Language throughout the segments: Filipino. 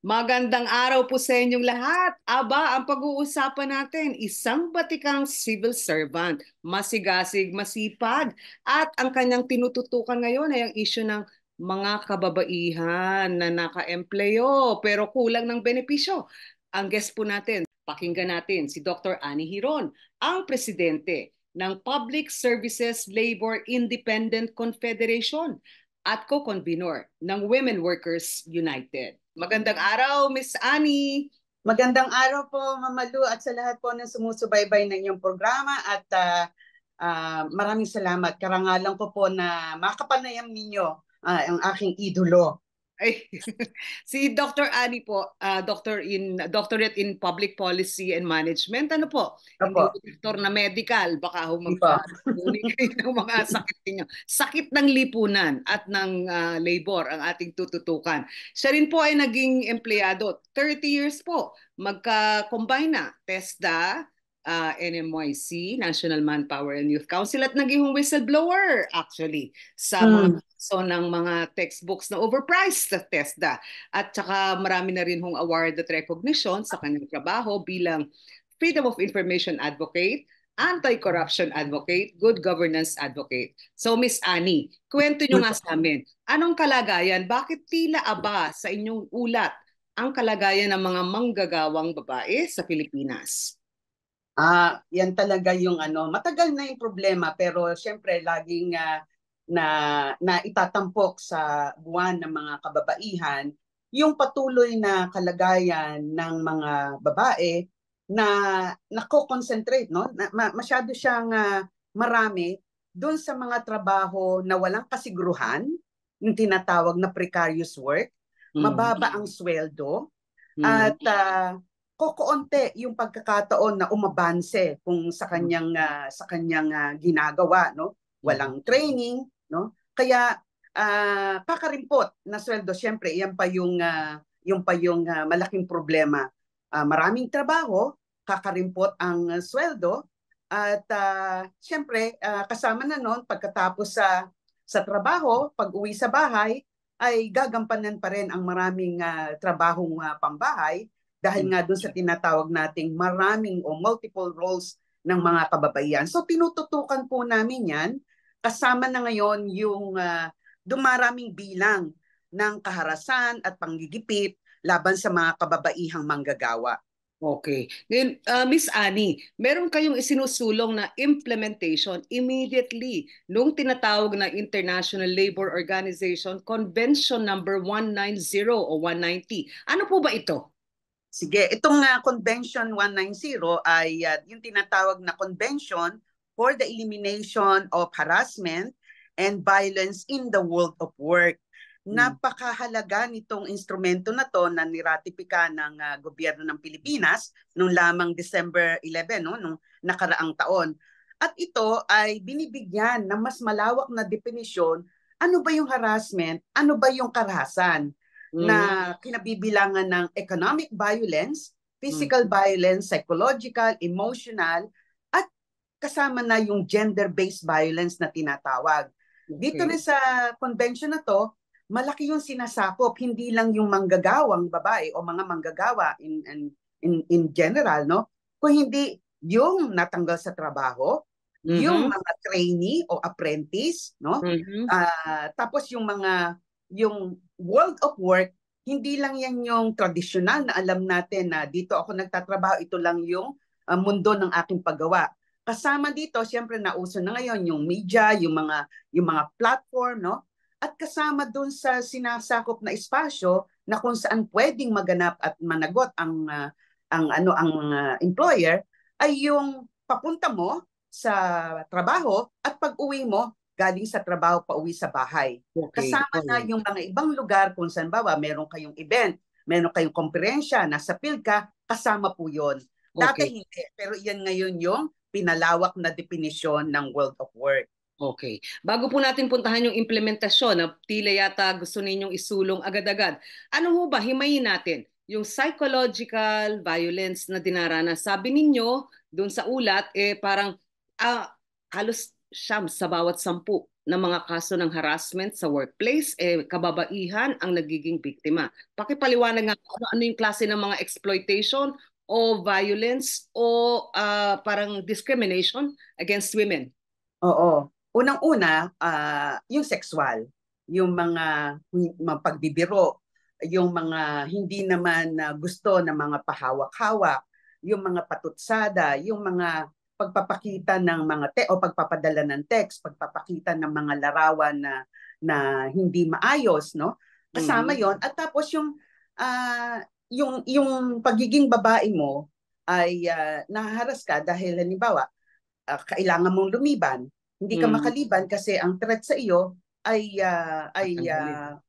Magandang araw po sa inyong lahat. Aba, ang pag-uusapan natin, isang batikang civil servant, masigasig, masipag, at ang kanyang tinututukan ngayon ay ang issue ng mga kababaihan na naka-empleyo pero kulang ng benepisyo. Ang guest po natin, pakinggan natin si Dr. Annie Hiron, ang presidente ng Public Services Labor Independent Confederation at co-convenor ng Women Workers United. Magandang araw, Miss Annie. Magandang araw po, Mamalu, at sa lahat po ng sumusubaybay ng inyong programa at maraming salamat. Karangalan ko po na makapanayam ninyo ang aking idolo. Ay, si Dr. Annie po, doctorate in Public Policy and Management. Ano po? Hindi Opo. po doktor na medical. Baka Di po. magkunin kayo ng mga sakit ninyo. Sakit ng lipunan at ng labor ang ating tututukan. Siya rin po ay naging empleyado. 30 years po. Magka-combine na. TESDA, NMYC, National Manpower and Youth Council, at naging whistleblower actually sa mga ng mga textbooks na overpriced sa TESDA. At saka marami na rin hong award at recognition sa kanyang trabaho bilang Freedom of Information Advocate, Anti-Corruption Advocate, Good Governance Advocate. So Miss Annie, kwento nyo nga sa amin, anong kalagayan, bakit tila aba sa inyong ulat ang kalagayan ng mga manggagawang babae sa Pilipinas? Yan talaga yung matagal na yung problema, pero syempre laging na itatampok sa buwan ng mga kababaihan yung patuloy na kalagayan ng mga babae na nako-concentrate, no? Masyado siyang marami doon sa mga trabaho na walang kasiguruhan, yung tinatawag na precarious work, mababa ang sweldo, at kokoonte yung pagkakataon na umabanse kung sa kanyang ginagawa, no? Walang training, no? Kaya kakarimpot na sweldo, syempre yan pa yung malaking problema. Maraming trabaho, kakarimpot ang sweldo, at syempre kasama na noon pagkatapos sa trabaho, pag-uwi sa bahay ay gagampanan pa rin ang maraming trabahong pambahay dahil nga doon sa tinatawag nating maraming o multiple roles ng mga kababaihan. So tinututukan po namin yan. Kasama na ngayon yung dumaraming bilang ng kaharasan at panggigipit laban sa mga kababaihang manggagawa. Okay. Ngayon, Miss Annie, meron kayong isinusulong na implementation immediately nung tinatawag na International Labor Organization Convention number 190 o 190. Ano po ba ito? Sige, itong Convention 190 ay yung tinatawag na Convention for the Elimination of Harassment and Violence in the World of Work. Napakahalaga nitong instrumento na to na niratipika ng gobyerno ng Pilipinas noong lamang December 11, no, nung nakaraang taon. At ito ay binibigyan ng mas malawak na definisyon, ano ba yung harassment, ano ba yung karahasan na kinabibilangan ng economic violence, physical violence, psychological, emotional, at kasama na yung gender-based violence na tinatawag. Dito rin sa convention na to, malaki yung sinasakop, hindi lang yung manggagawang babae o mga manggagawa in general, no? Kung hindi yung natanggal sa trabaho, yung mga trainee o apprentice, no? Tapos yung world of work, hindi lang yan yung tradisyonal na alam natin na dito ako nagtatrabaho, ito lang yung mundo ng aking paggawa. Kasama dito, siyempre nauso na ngayon yung media, yung mga platform, no? At kasama dun sa sinasakop na espasyo na kung saan pwedeng maganap at managot ang employer ay yung papunta mo sa trabaho at pag-uwi mo galing sa trabaho pa uwi sa bahay. Kasama na yung mga ibang lugar kung saan meron kayong event, meron kayong komperensya, nasa field ka, kasama po yun. Dati hindi, pero yan ngayon yung pinalawak na definisyon ng World of Work. Okay. Bago po natin puntahan yung implementasyon na tila yata gusto ninyong isulong agad-agad, ano ho ba, himayin natin yung psychological violence na dinaranas. Sabi ninyo, doon sa ulat, parang halos siyam sa bawat 10 ng mga kaso ng harassment sa workplace, kababaihan ang nagiging biktima. Pakipaliwanag nga ano yung klase ng mga exploitation o violence o parang discrimination against women. Oo. Unang-una, yung sexual, yung mga pagbibiro, yung mga hindi naman gusto ng mga pahawak-hawak, yung mga patutsada, yung mga pagpapakita ng mga o pagpapadala ng text, pagpapakita ng mga larawan na hindi maayos, no? Kasama yon. At tapos yung pagiging babae mo ay nahaharas ka dahil halimbawa kailangan mong lumiban. Hindi ka makaliban kasi ang threat sa iyo ay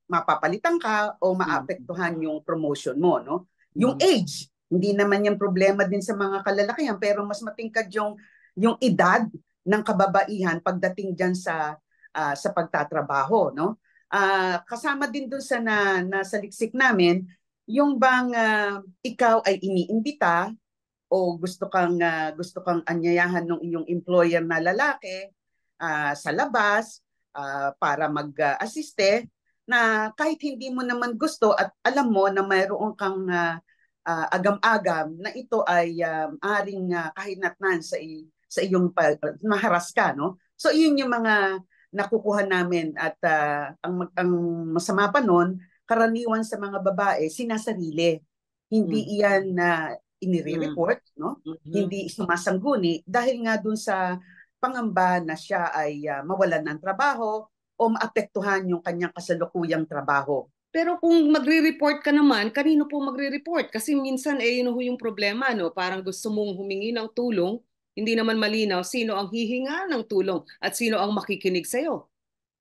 mapapalitan ka o maapektuhan yung promotion mo, no? Yung age, hindi naman yung problema din sa mga kalalakihan, pero mas matingkad yung edad ng kababaihan pagdating diyan sa pagtatrabaho, no? Kasama din dun sa nasa liksik namin, yung bang ikaw ay iniimbita o gusto kang anyayahan ng iyong employer na lalaki sa labas para mag-asiste na kahit hindi mo naman gusto at alam mo na mayroon kang agam-agam na ito ay aring kahinatnan sa iyong maharas ka, no? So yun yung mga nakukuha namin at ang masama pa nun, karaniwan sa mga babae sinasarili. Hindi iyan na inire-report, no? Hindi sumasangguni dahil nga dun sa pangamba na siya ay mawalan ng trabaho o maapektuhan yung kanyang kasalukuyang trabaho. Pero kung magre-report ka naman, kanino po magre-report? Kasi minsan yun yung problema, no? Parang gusto mong humingi ng tulong, hindi naman malinaw sino ang hihinga ng tulong at sino ang makikinig sa'yo.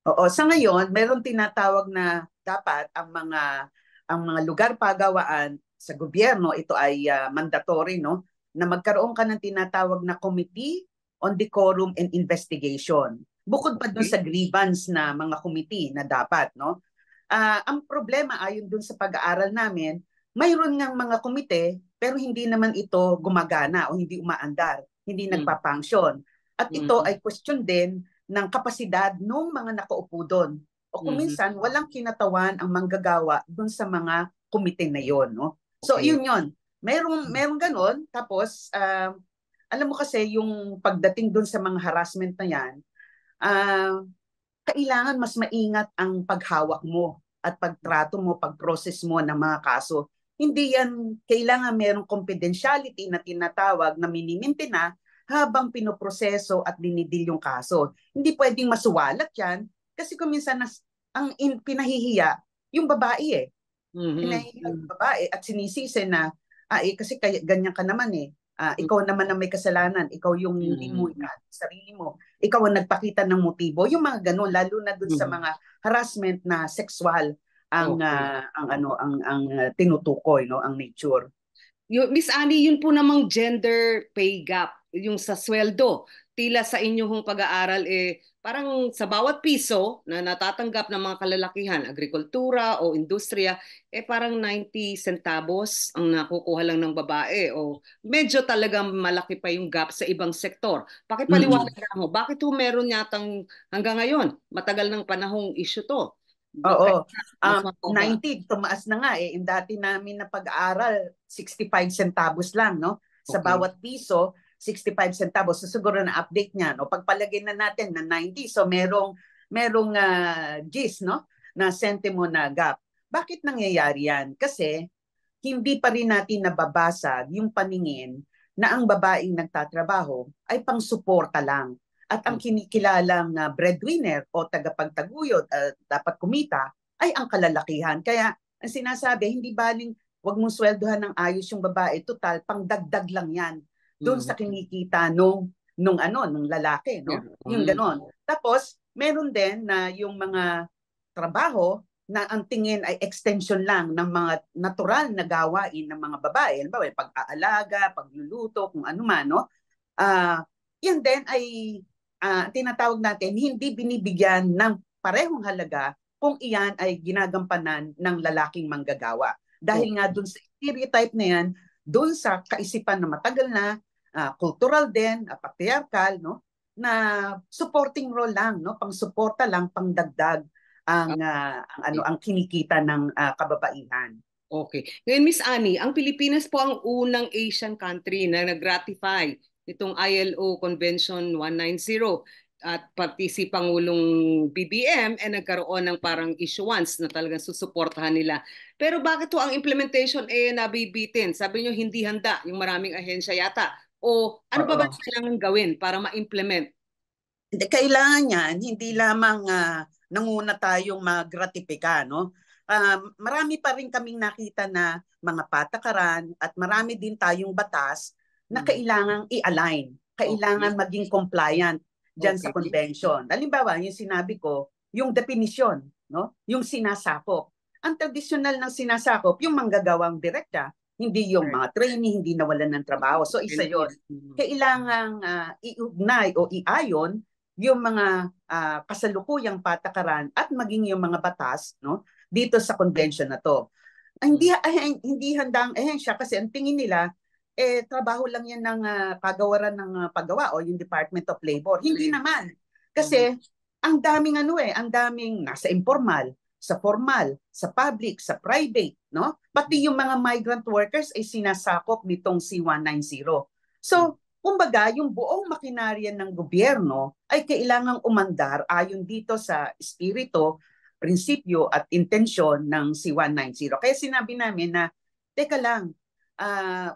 Oo, sa ngayon, meron tinatawag na dapat ang mga lugar pagawaan sa gobyerno, ito ay mandatory, no, na magkaroon ka ng tinatawag na Committee on Decorum and Investigation. Bukod pa dun sa grievance na mga committee na dapat, no. Ang problema ayon dun sa pag-aaral namin, mayroon ngang mga komite pero hindi naman ito gumagana o hindi umaandar, hindi nagpa-function. At ito ay question din ng kapasidad ng mga nakaupo doon. O kung minsan, walang kinatawan ang manggagawa doon sa mga komite na yon, no? So, yun yun. Merong ganon. Tapos, alam mo kasi, yung pagdating doon sa mga harassment na yan, kailangan mas maingat ang paghawak mo at pagtrato mo, pag-process mo ng mga kaso. Hindi yan, kailangan merong confidentiality na tinatawag na miniminti na habang pinoproseso at dinidil yung kaso. Hindi pwedeng masuwalat yan kasi kung minsan pinahihiya yung babae Pinahihiya yung babae at sinisisi na kasi ganyan ka naman ikaw naman ang may kasalanan, ikaw yung hindi mo sarili mo, ikaw ang nagpakita ng motibo, yung mga ganun, lalo na dun sa mga harassment na sexual ang tinutukoy, no, ang nature. Miss Annie, yun po namang gender pay gap, yung sa sweldo. Tila sa inyong pag-aaral, parang sa bawat piso na natatanggap ng mga kalalakihan, agrikultura o industriya, parang 90 centavos ang nakukuha lang ng babae. O medyo talagang malaki pa yung gap sa ibang sektor. Pakipaliwanag mo, bakit po meron yatang hanggang ngayon, matagal ng panahong issue to? Oo. 90, tumaas na nga dati namin na pag-aaral, 65 centavos lang, no? Sa bawat piso, 65 centavos. So siguro na update niya, no? Pagpalagay na natin na 90, so merong gis, no? Na sentimo na gap. Bakit nangyayari yan? Kasi hindi pa rin natin nababasag yung paningin na ang babaeng nagtatrabaho ay pang-suporta lang. At ang kinikilalang breadwinner o tagapagtaguyod dapat kumita ay ang kalalakihan. Kaya ang sinasabi, hindi baling wag mong sweldohan ng ayos yung babae, total pangdagdag lang yan doon sa kinikita nung lalaki, no? Yung ganon. Tapos meron din na yung mga trabaho na ang tingin ay extension lang ng mga natural na gawain ng mga babae. Halimbawa, pag-aalaga, pagluluto, kung ano man, no? Yan din ay tinatawag natin, hindi binibigyan ng parehong halaga kung iyan ay ginagampanan ng lalaking manggagawa. Dahil nga dun sa stereotype na yan, dun sa kaisipan na matagal na, cultural din, patriarchal, no? na supporting role lang, no? Pang-suporta lang, pangdagdag ang kinikita ng kababaihan. Okay. Ngayon, Miss Annie, ang Pilipinas po ang unang Asian country na nag-ratify nitong ILO Convention 190 at pati si Pangulong BBM nagkaroon ng parang issuance na talagang susuportahan nila. Pero bakit po ang implementation nabibitin? Sabi niyo hindi handa yung maraming ahensya yata. O ano pa ba Oo. kailangan gawin para ma-implement? Kailangan yan, hindi lamang nanguna tayong mag-ratifika, no? Marami pa rin kaming nakita na mga patakaran at marami din tayong batas na kailangang i-align, kailangan Okay. maging compliant dyan sa Okay. convention. Halimbawa, yung sinabi ko, yung definition, no? Yung sinasakop. Ang tradisyonal ng sinasakop, yung manggagawang direkta, hindi yung mga trainee, hindi nawalan ng trabaho. So isa yon. Kailangang iugnay o iayon yung mga kasalukuyang patakaran at maging yung mga batas, no, dito sa convention na to. Hindi handang ahensya kasi ang tingin nila trabaho lang yan ng kagawaran ng paggawa o yung Department of Labor. Hindi naman. Kasi ang daming ang daming nasa informal, sa formal, sa public, sa private, no? Pati yung mga migrant workers ay sinasakop nitong C190. So, kumbaga, yung buong makinarya ng gobyerno ay kailangang umandar ayon dito sa espiritu, prinsipyo at intensyon ng C190. Kaya sinabi namin na, teka lang,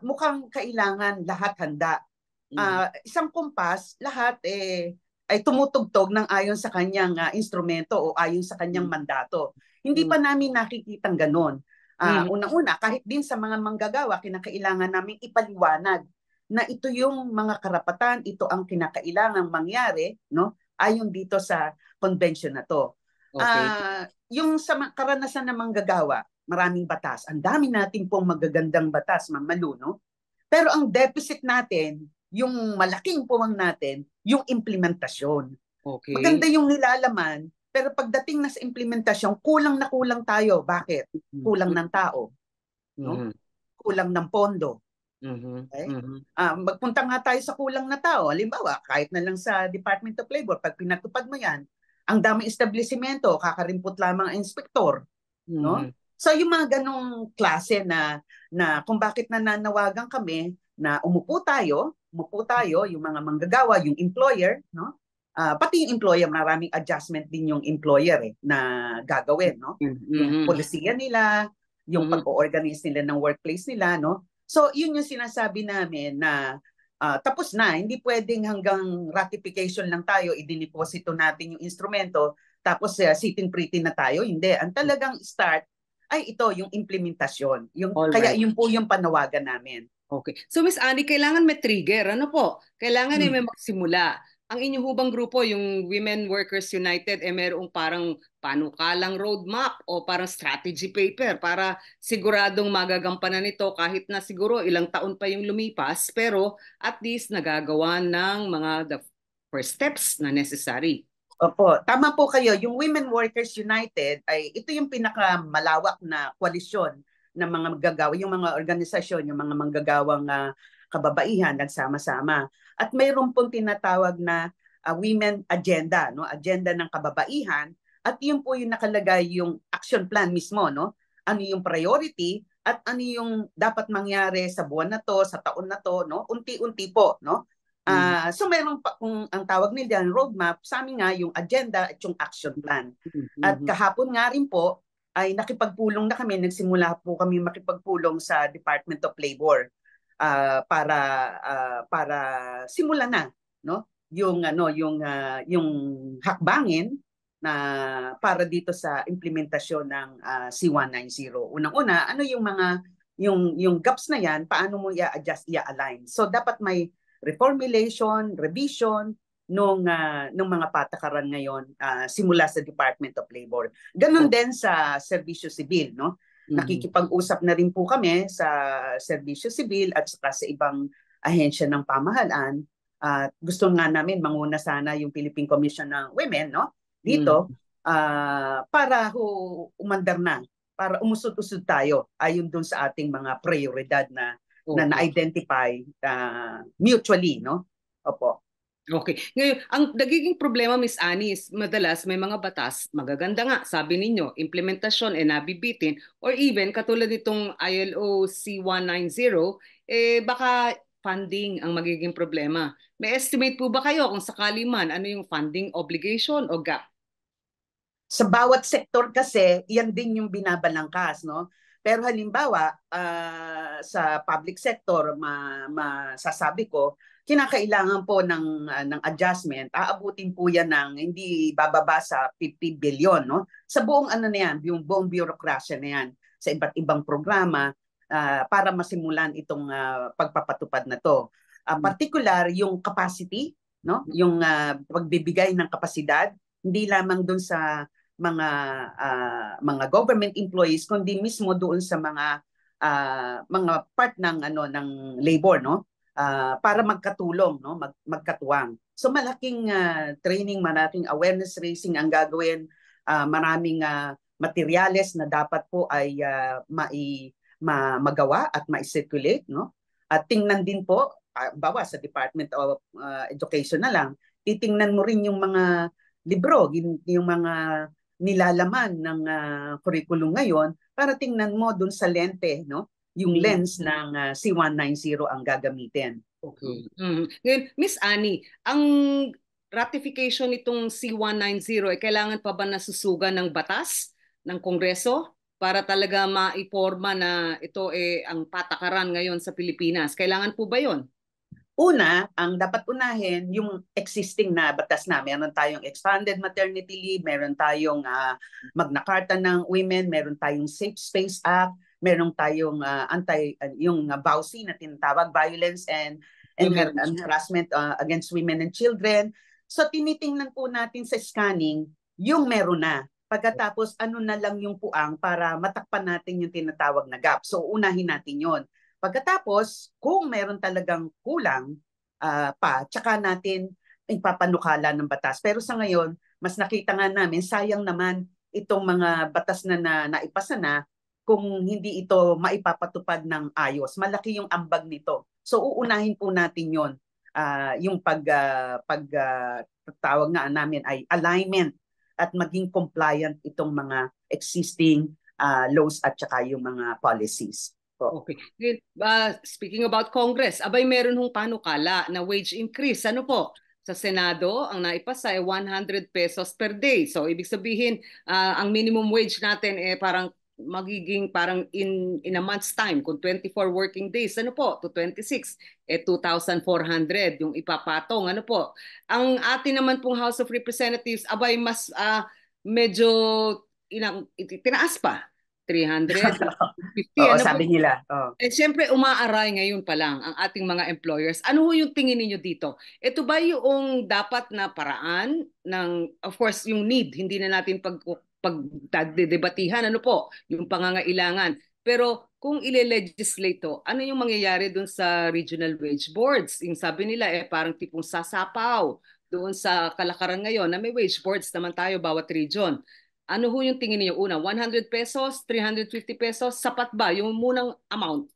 mukhang kailangan lahat handa. Isang kumpas, lahat ay tumutugtog ng ayon sa kanyang instrumento o ayon sa kanyang mandato. Hindi pa namin nakikitang ganon. Unang-una, kahit din sa mga manggagawa, kinakailangan namin ipaliwanag na ito yung mga karapatan, ito ang kinakailangang mangyari, no? Ayon dito sa convention na to. Okay. Yung sa karanasan ng manggagawa, maraming batas. Ang dami natin pong magagandang batas, Ma'am Malu, no? Pero ang deficit natin, yung malaking puwang natin, yung implementasyon. Okay. Maganda yung nilalaman, pero pagdating na sa implementasyon, kulang na kulang tayo. Bakit? Kulang ng tao, no? Kulang ng pondo. Okay? Magpunta nga tayo sa kulang na tao. Halimbawa, kahit na lang sa Department of Labor, pag pinatupad mo yan, ang daming establishmento, kakarimpot lamang ang inspektor. No? So yung mga ganong klase na kung bakit nananawagan kami na umupo tayo, yung mga manggagawa, yung employer, no? Pati yung employer, maraming adjustment din yung employer na gagawin, no? Yung polisiya nila, yung pag-organize nila ng workplace nila, no? So, yun yung sinasabi namin na tapos na, hindi pwedeng hanggang ratification lang tayo, idiniposito natin yung instrumento, tapos sitting pretty na tayo. Hindi. Ang talagang start ay ito, yung implementasyon. Kaya yun po yung panawagan namin. Okay. So, Miss Annie, kailangan may trigger. Ano po? Kailangan may magsimula. Ang inyong hubang grupo, yung Women Workers United, mayroong parang panukalang roadmap o parang strategy paper para siguradong magagampanan ito kahit na siguro ilang taon pa yung lumipas, pero at least nagagawa ng mga the first steps na necessary. Opo, tama po kayo. Yung Women Workers United ay ito yung pinakamalawak na koalisyon ng mga manggagawa, yung mga organisasyon, yung mga manggagawang kababaihan nagsama-sama. At mayroon pong tinatawag na Women Agenda, no? Agenda ng kababaihan. At yun po yung nakalagay yung action plan mismo, no? Ano yung priority at ano yung dapat mangyari sa buwan na to, sa taon na to, no? Unti-unti po, no? So meron pa kung ang tawag nila roadmap, sa amin nga yung agenda at yung action plan. At kahapon nga rin po ay nakipagpulong na kami, nagsimula po kami makipagpulong sa Department of Labor para simulan na, no? Yung hakbangin na para dito sa implementasyon ng C190. Unang-una, ano yung mga yung gaps na yan, paano mo i-adjust, i-align. So dapat may reformulation, revision nung mga patakaran ngayon simula sa Department of Labor. Ganon din sa serbisyo sibil, no? Nakikipag-usap na rin po kami sa serbisyo sibil at saka sa ibang ahensya ng pamahalaan. Gusto nga namin manguna sana yung Philippine Commission ng Women, no? Dito para umandar na, para umusod-usod tayo ayon dun sa ating mga prioridad na na-identify mutually, no? Opo. Okay. Ngayon, ang nagiging problema, Miss Anis, madalas may mga batas, magaganda nga, sabi ninyo, implementasyon nabibitin, or even katulad nitong ILO C-190, baka funding ang magiging problema. May estimate po ba kayo kung sakali man, ano yung funding obligation o gap? Sa bawat sektor kasi, yan din yung binabalangkas, no? Pero halimbawa, sa public sector, masasabi ko, kinakailangan po ng adjustment, aabutin po yan ng hindi bababa sa 50 billion, no? Sa buong ano na yan, yung buong bureaucracy na yan, sa iba't ibang programa, para masimulan itong pagpapatupad na to. Particular, yung capacity, no? Yung pagbibigay ng kapasidad, hindi lamang dun sa mga government employees kundi mismo doon sa mga part ng labor, no, para magkatulong, no, magkatuwang. So malaking training, malaking awareness raising ang gagawin, maraming materyales na dapat po ay magawa at ma-circulate, no. At tingnan din po, bawa sa Department of Education na lang, titingnan mo rin yung mga libro, yung mga nilalaman ng curriculum ngayon para tingnan mo dun sa lente, no? Yung lens ng C190 ang gagamitin. Okay. Ngayon, Miss Annie, ang ratification nitong C190, kailangan pa ba nasusugan ng batas ng Kongreso para talaga maiporma na ito ang patakaran ngayon sa Pilipinas? Kailangan po ba yon? Una, ang dapat unahin, yung existing na batas na. Meron tayong expanded maternity leave, meron tayong Magna Carta ng Women, meron tayong Safe Space Act, meron tayong yung VAUSI na tinatawag, Violence and Harassment Against Women and Children. So tinitingnan po natin sa scanning, yung meron na. Pagkatapos, ano na lang yung puang para matakpan natin yung tinatawag na gap. So unahin natin yon. Pagkatapos, kung meron talagang kulang pa, tsaka natin ipapanukala ng batas. Pero sa ngayon, mas nakita nga namin, sayang naman itong mga batas na naipasa na kung hindi ito maipapatupad ng ayos. Malaki yung ambag nito. So uunahin po natin yon. Yung tawag nga namin ay alignment at maging compliant itong mga existing laws at tsaka yung mga policies. Okay. Speaking about Congress, abay meron hong panukala na wage increase. Ano po? Sa Senado, ang naipasa ay 100 pesos per day. So, ibig sabihin, ang minimum wage natin parang magiging parang in a month's time, kung 24 working days, ano po, to 26, 2,400 yung ipapatong. Ano po? Ang atin naman pong House of Representatives, abay mas medyo tinaas pa. 300, 50. Oo, Ano sabi po? nila. Oh. Siyempre, umaaray ngayon pa lang ang ating mga employers. Ano ho yung tingin ninyo dito? Ito ba yung dapat na paraan ng, of course, yung need, hindi na natin pagdedebatihan, ano po, yung pangangailangan. Pero kung ile-legislate to, ano yung mangyayari dun sa regional wage boards? Yung sabi nila, parang tipong sasapaw doon sa kalakaran ngayon na may wage boards naman tayo bawat region. Ano ho yung tingin niyo? Una, 100 pesos, 350 pesos, sapat ba yung munang amount?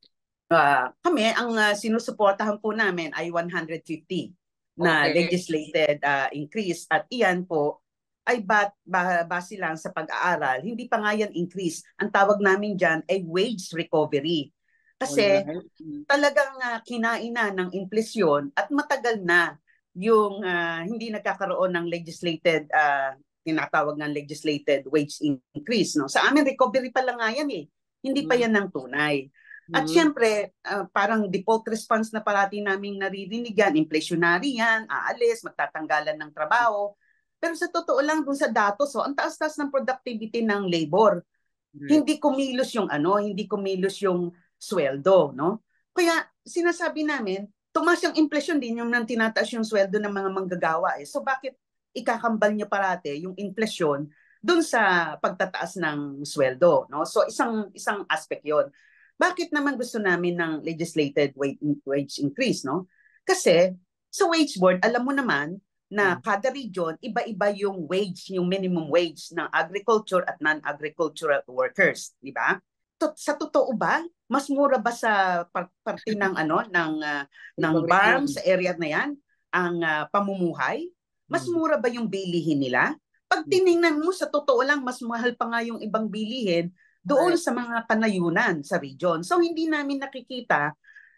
Kami, ang sinusuportahan po namin ay 150 na Okay. legislated increase at iyan po ay base lang sa pag-aaral. Hindi pa nga yan increase. Ang tawag namin dyan ay wage recovery. Kasi Alright. talagang kinain na ng inflasyon at matagal na yung hindi nagkakaroon ng legislated tinatawag ng legislated wage increase, no? Sa amin recovery pa lang nga yan eh. Hindi pa yan ng tunay. At syempre, parang default response na parati naming naririnig yan, inflationary yan, aalis, magtatanggalan ng trabaho. Pero sa totoo lang dun sa datos, ang taas-taas ng productivity ng labor. Hindi kumilos yung hindi kumilos yung sweldo, no? Kaya sinasabi namin, tumaas yung inflation din yung nang tinataas yung sweldo ng mga manggagawa eh. So bakit ikakambal niyo parate yung inflation dun sa pagtataas ng sweldo, no? So isang aspect 'yon. Bakit naman gusto namin ng legislated wage increase, no? Kasi sa wage board, alam mo naman na kada region, iba-iba yung wage, yung minimum wage ng agriculture at non-agricultural workers, di ba? Sa totoo ba, mas mura ba sa parte ng ng farm sa area na 'yan ang pamumuhay? Mas mura ba yung bilihin nila? Pag tiningnan mo, sa totoo lang, mas mahal pa nga yung ibang bilihin doon sa mga kanayunan sa region. So hindi namin nakikita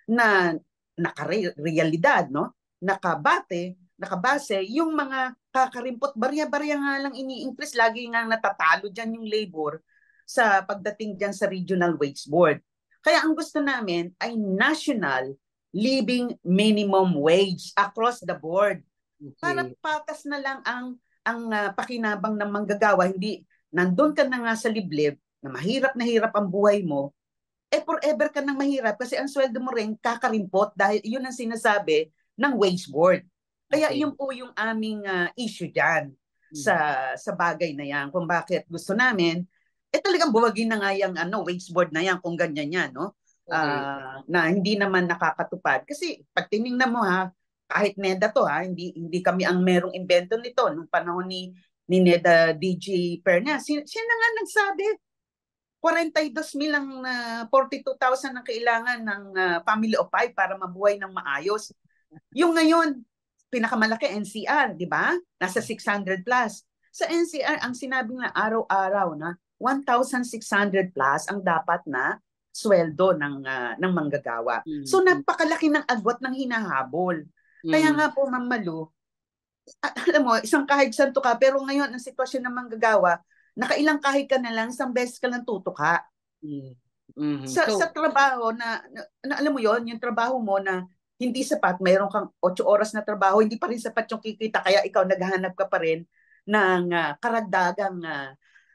na nakarealidad, no? Nakabase, yung mga kakarimpot, barya-barya nga lang ini-increase, lagi nga natatalo dyan yung labor sa pagdating dyan sa Regional Wage Board. Kaya ang gusto namin ay national living minimum wage across the board. Para patas na lang ang pakinabang ng manggagawa, hindi nandun ka na nga sa liblib na hirap ang buhay mo, forever ka nang mahirap kasi ang sweldo mo rin kakarimpot dahil yun ang sinasabi ng wage board. Kaya yun po yung aming issue dyan sa bagay na yan. Kung bakit gusto namin, talagang buwagin na nga yung wage board na yan kung ganyan yan, no? Na hindi naman nakakatupad. Kasi pag tinignan mo kahit NEDA to hindi kami ang merong invento nito nung panahon ni NEDA DG Perna. Siya na nga nagsabi, 42,000 ang 42,000 ang kailangan ng family of 5 para mabuhay ng maayos. Yung ngayon, pinakamalaki NCR, di ba? Nasa 600 plus. Sa NCR, ang sinabi na araw-araw na 1,600 plus ang dapat na sweldo ng manggagawa. So napakalaki ng agwat ng hinahabol. Kaya nga po, Ma'am Malu, alam mo, isang kahig santo ka, pero ngayon ang sitwasyon ng manggagawa, nakailang kahig ka na lang, isang beses ka lang tutuka. Sa trabaho na alam mo yon, yung trabaho mo na hindi sapat, mayroon kang 8 oras na trabaho, hindi pa rin sapat yung kikita, kaya ikaw naghahanap ka pa rin ng karagdagang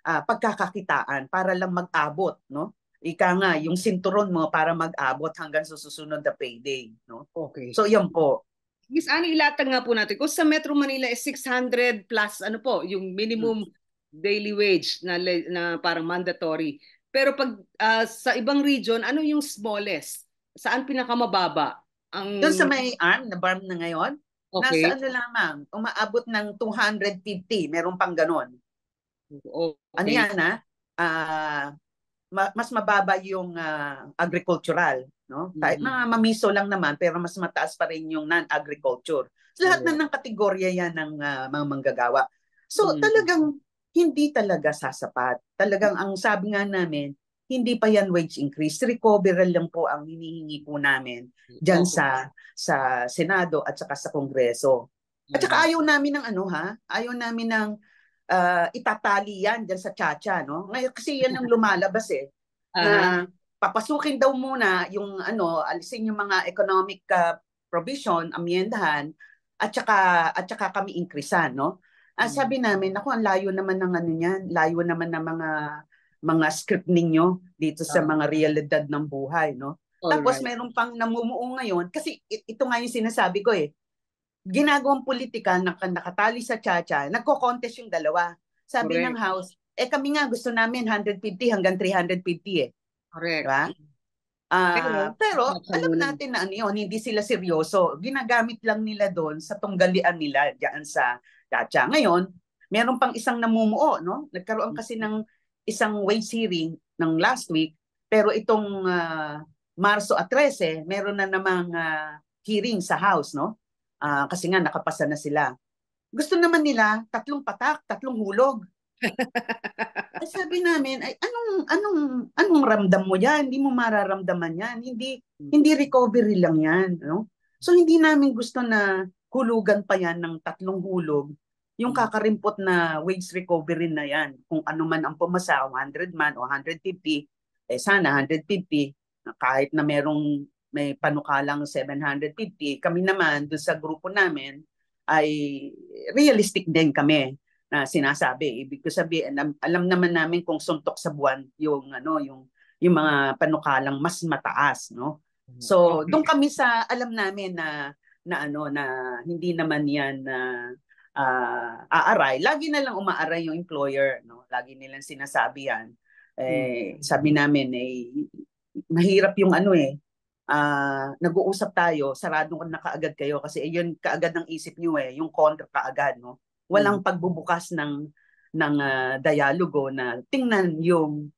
pagkakakitaan para lang mag-abot, no? Ika nga, yung sinturon mo para mag-abot hanggang sa susunod na payday, no? Okay. So, yan po. Miss Annie, ilatag nga po natin. Kung sa Metro Manila is 600 plus, ano po, yung minimum daily wage na parang mandatory. Pero pag sa ibang region, ano yung smallest? Saan pinakamababa? Doon sa may BARM na ngayon, okay. nasa ano lamang, umaabot ng 250, meron pang ganon. Okay. Ano yan mas mababa yung agricultural, no? Kahit mga mamiso lang naman, pero mas mataas pa rin yung non-agriculture. So, lahat na ng kategorya yan ng mga manggagawa. So talagang hindi talaga sasapat. Talagang ang sabi nga namin, hindi pa yan wage increase. Recovery lang po ang hinihingi po namin dyan sa Senado at saka sa Kongreso. At saka ayaw namin ng ayaw namin ng itatali yan dyan sa Chacha, no? Ngayon kasi yan ang lumalabas na papasukin daw muna yung alisin yung mga economic provision, amyendahan, at saka kami increasean, no? Sabi namin, ako, ang layo naman ng niyan, layo naman ng mga script ninyo dito sa mga realidad ng buhay, no? Tapos meron pang namumuo ngayon, kasi ito nga yung sinasabi ko ginagawang politika na nakatali sa Chacha, nagko-contest yung dalawa. Sabi ng House, kami nga gusto namin 150 hanggang 350 Correct. Diba? Pero alam natin na hindi sila seryoso. Ginagamit lang nila doon sa tunggalian nila diyan sa Chacha. Ngayon, meron pang isang namumuo, no? Nagkaroon kasi ng isang wage hearing ng last week, pero itong Marso at 13, meron na namang hearing sa House, no? Kasi nga nakapasa na sila. Gusto naman nila 3 patak, 3 hulog. Sabi namin, anong ramdam mo yan? Hindi mo mararamdaman yan. Hindi recovery lang yan, no? So hindi namin gusto na hulugan pa yan ng 3 hulog. Yung kakarimpot na wage recovery na yan, kung ano man ang pumasa, 100 man o 150, sana 150, kahit na may panukalang 750, kami naman doon sa grupo namin ay realistic din kami na sinasabi. Ibig ko sabihin, alam naman namin kung suntok sa buwan yung mga panukalang mas mataas, no? So, doon kami sa alam namin na hindi naman yan aaray. Lagi na lang umaaray yung employer, no? Lagi nilang sinasabi yan. Sabi namin mahirap yung nag-uusap tayo, sarado na kaagad kayo kasi yun kaagad ng isip niyo yung kontra kaagad, no? Walang pagbubukas ng dialogo na tingnan yung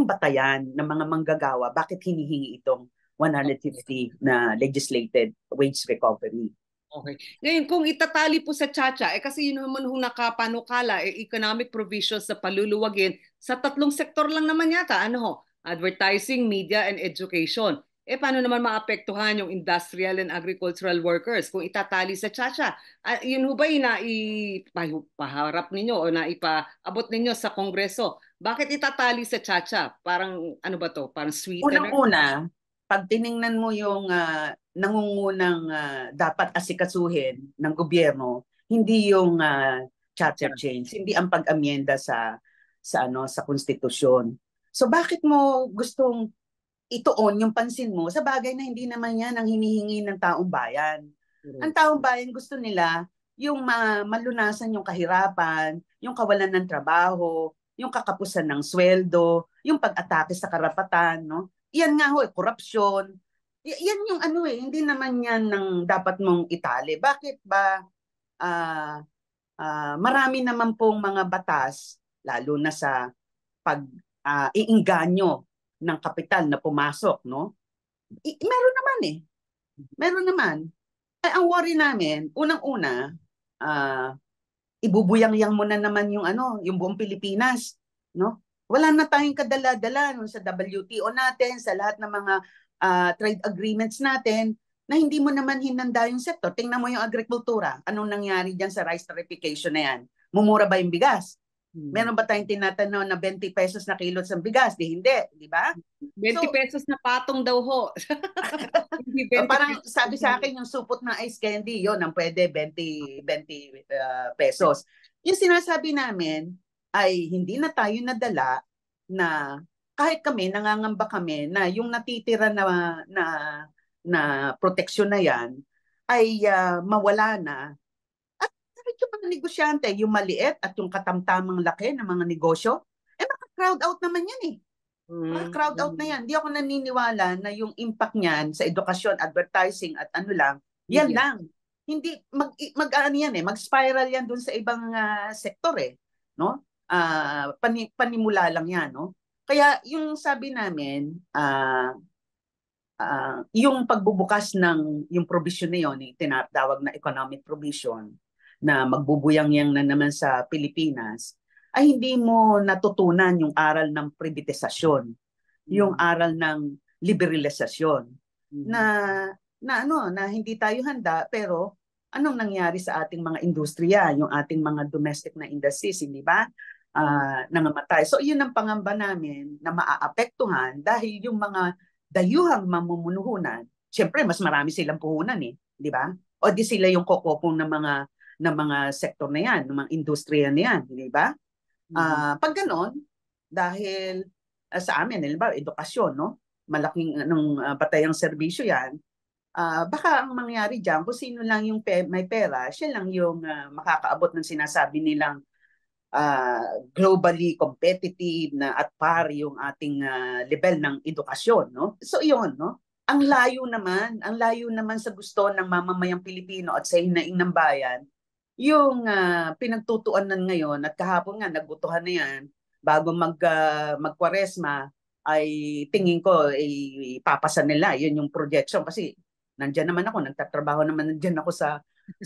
batayan ng mga manggagawa, bakit hinihingi itong 150 na legislated wage recovery. Okay. Ngayon, kung itatali po sa Chacha, kasi yun naman ho nakapanukala, economic provisions sa paluluwagin, sa tatlong sektor lang naman yata, ano ho? Advertising, media, and education. Paano naman maapektuhan yung industrial and agricultural workers kung itatali sa Chacha? Yun ho ba yung naipaharap ninyo o naipaabot ninyo sa Kongreso? Bakit itatali sa Chacha? Parang, ano ba to? Parang sweetener? Unang-una, pag tiningnan mo yung nangungunang dapat asikasuhin ng gobyerno, hindi yung charter change, hindi ang pag-amyenda sa konstitusyon. So bakit mo gustong ituon yung pansin mo sa bagay na hindi naman yan ang hinihingi ng taong bayan? Ang taong bayan gusto nila yung malunasan yung kahirapan, yung kawalan ng trabaho, yung kakapusan ng sweldo, yung pag-atake sa karapatan, no? Yan nga ho, korupsyon. Yan yung ano hindi naman yan ng dapat mong itali. Bakit ba marami naman pong mga batas, lalo na sa pag-iinganyo ng kapital na pumasok, no? Meron naman eh. Meron naman. Ang worry namin, unang-una, ibubuyang-yang mo na naman yung buong Pilipinas, no? Wala na tayong kadala-dala sa WTO natin, sa lahat ng mga trade agreements natin, na hindi mo naman hinanda yung sektor. Tingnan mo yung agrikultura. Anong nangyari diyan sa rice tariffication na yan? Mumura ba yung bigas? Meron ba tayong tinatanaw na 20 pesos na kilo sa bigas? Hindi, di ba? 20 pesos na patong daw ho. Hindi 20 parang pesos. sabi sa akin yung supot na ice candy, yon ang pwede 20 pesos. Yung sinasabi namin ay hindi na tayo nadala na kahit kami, nangangamba kami na yung natitira na proteksyon na yan ay mawala na. At yung mga negosyante, yung maliit at yung katamtamang laki ng mga negosyo, maka-crowd out naman yan eh. Crowd out na yan. Hindi ako naniniwala na yung impact niyan sa edukasyon, advertising at ano lang, yan lang. Hindi ano yan mag-spiral yan dun sa ibang sektor no? Panimula lang yan, no? Kaya yung sabi namin, yung pagbubukas ng yung provision na yun, tinatawag na economic provision, na magbubuyang-yang na naman sa Pilipinas, ay hindi mo natutunan yung aral ng privatisasyon, yung aral ng liberalisasyon, na hindi tayo handa, pero anong nangyari sa ating mga industriya, yung ating mga domestic na industries, hindi ba? Nangamatay. So yun ang pangamba namin na maaapektuhan dahil yung mga dayuhang mamumunuhunan, syempre mas marami silang puhunan di ba? O di sila yung kokopong ng mga sektor na yan, ng mga industriya na yan, di ba? Pag ganon, dahil sa amin, halimbawa, edukasyon, no? Malaking patayang serbisyo yan, baka ang mangyari dyan, kung sino lang yung may pera, siya lang yung makakaabot ng sinasabi nilang globally competitive na at par yung ating level ng edukasyon, no? So yun, no? Ang layo naman sa gusto ng mamamayang Pilipino at sa hinaing ng bayan, yung pinagtutuunan ngayon at kahapon nga nagbutuhan na yan bago magkwaresma ay tingin ko ipapasa nila yun yung projection kasi nandiyan naman ako, nagtatrabaho naman nandiyan ako sa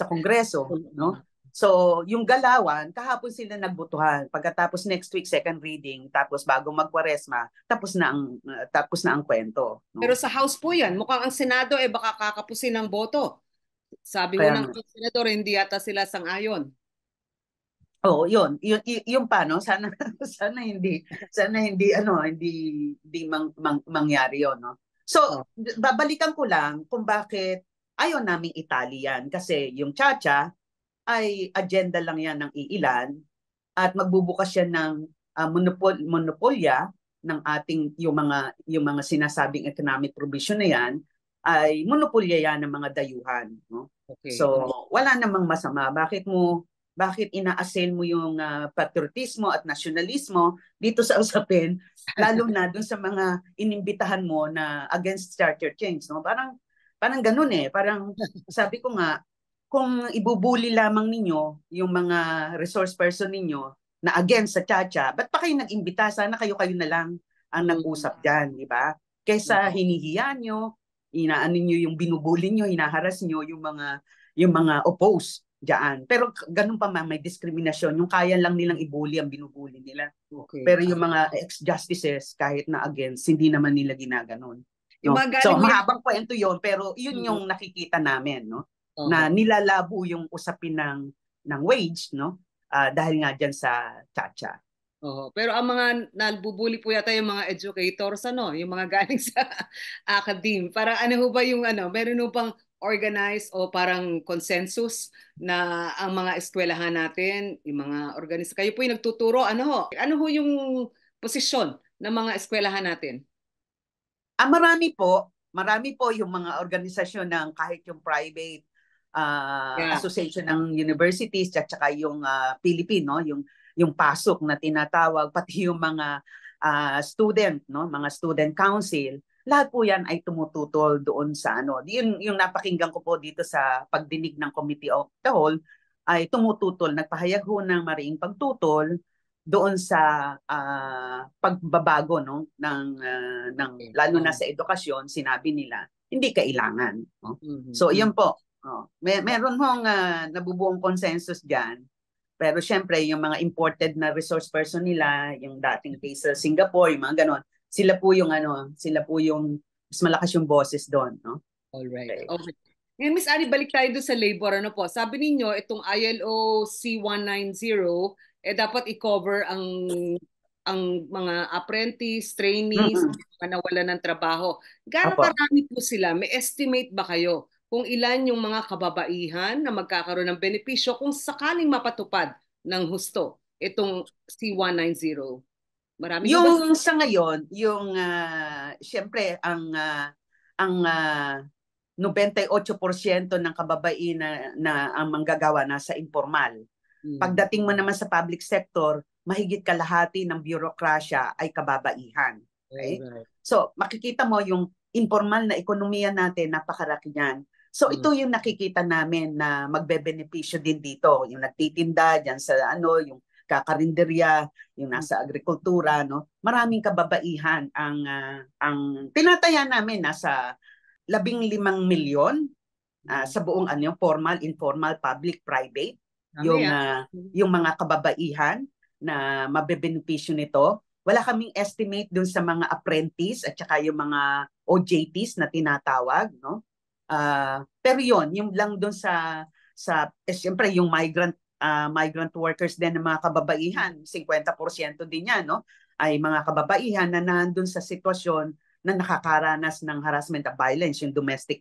Kongreso, no? So, yung galawan, kahapon sila nagbutuhan. Pagkatapos next week, second reading. Tapos bago magkwaresma, tapos na ang kwento. No? Pero sa House po yan, mukhang ang Senado baka kakapusin ng boto. Sabi ko ng Senador, hindi yata sila sang-ayon. Oh, yun pa no. Sana hindi mangyari 'yon, no. So, babalikan ko lang kung bakit ayaw naming Italian kasi yung Chacha ay agenda lang yan ng iilan at magbubukas yan ng monopolya ng ating yung mga sinasabing economic provision na yan ay monopolya yan ng mga dayuhan, no? Okay. So wala namang masama. Bakit ina-assign mo yung patriotismo at nasyonalismo dito sa usapin, lalo na dun sa mga inimbitahan mo na against charter change, no? Parang ganun parang sabi ko nga, kung ibubuli lamang ninyo yung mga resource person ninyo na against sa Chacha, ba't pa kayo nag-imbita? Sana kayo na lang ang nag-usap dyan, di ba? Kaysa hinihiyan nyo, inaano nyo yung binubuli nyo, hinaharas nyo yung mga yung mga oppose diyan. Pero ganun pa man, may diskriminasyon. Yung kaya lang nilang ibuli ang binubuli nila. Okay. Pero yung mga ex-justices, kahit na against, hindi naman nila ginaganon. Yung No? mga So galing mahabang kwento yon, pero yun yan. yung nakikita namin, no? Oho. Na nilalabo yung usapin ng wage, no? Dahil nga dyan sa Chacha. Oho. Pero ang mga nabubuli po yata yung mga educators, ano, yung mga galing sa academe. Parang ano ho ba yung ano, meron ho bang organized o parang consensus na ang mga eskwelahan natin, yung mga kayo po yung nagtuturo, ano ho yung posisyon ng mga eskwelahan natin? Marami po yung mga organisasyon ng kahit yung private Yeah. association ng universities at saka yung Pilipino, yung pasok na tinatawag, pati yung mga student, no, mga student council, lahat po yan ay tumututol doon sa ano. Yung napakinggan ko po dito sa pagdinig ng Committee of the Whole ay tumututol, nagpahayag ho ng mariing pagtutol doon sa pagbabago, no, ng lalo na sa edukasyon. Sinabi nila hindi kailangan, no? So yun po. Meron hong nabubuong consensus diyan. Pero syempre, yung mga imported na resource person nila, yung dating case sa Singapore, yung mga ganon, sila po yung mas malakas yung boses doon, no? All right. Okay. Okay. Ngayon, Miss Annie, balik tayo doon sa labor. Ano po? Sabi ninyo, itong ILO C190, dapat i-cover ang mga apprentice, trainees, Mm-mm. mga nawalan ng trabaho. Gaano Opo. karami po sila? May estimate ba kayo kung ilan yung mga kababaihan na magkakaroon ng benepisyo kung sakaling mapatupad ng husto itong C190? Marami ho ba? Yung sa ngayon, yung syempre ang 98% ng kababaihan na ang manggagawa nasa informal. Pagdating mo naman sa public sector, mahigit kalahati ng bureaucracia ay kababaihan. Okay? Alright. So, makikita mo yung informal na ekonomiya natin, napakaraki niyan. So, ito yung nakikita namin na magbebenepisyo din dito. Yung nagtitinda dyan sa yung kakarinderya, yung nasa agrikultura, no? Maraming kababaihan ang tinataya namin nasa 15 milyon sa buong formal, informal, public, private, Dami, yung mga kababaihan na mabebenepisyo nito. Wala kaming estimate dun sa mga apprentice at saka yung mga OJTs na tinatawag, no? Pero yung lang dun siyempre yung migrant workers din ng mga kababaihan, 50% din yan, no? Ay mga kababaihan na nandun sa sitwasyon na nakakaranas ng harassment at violence, yung domestic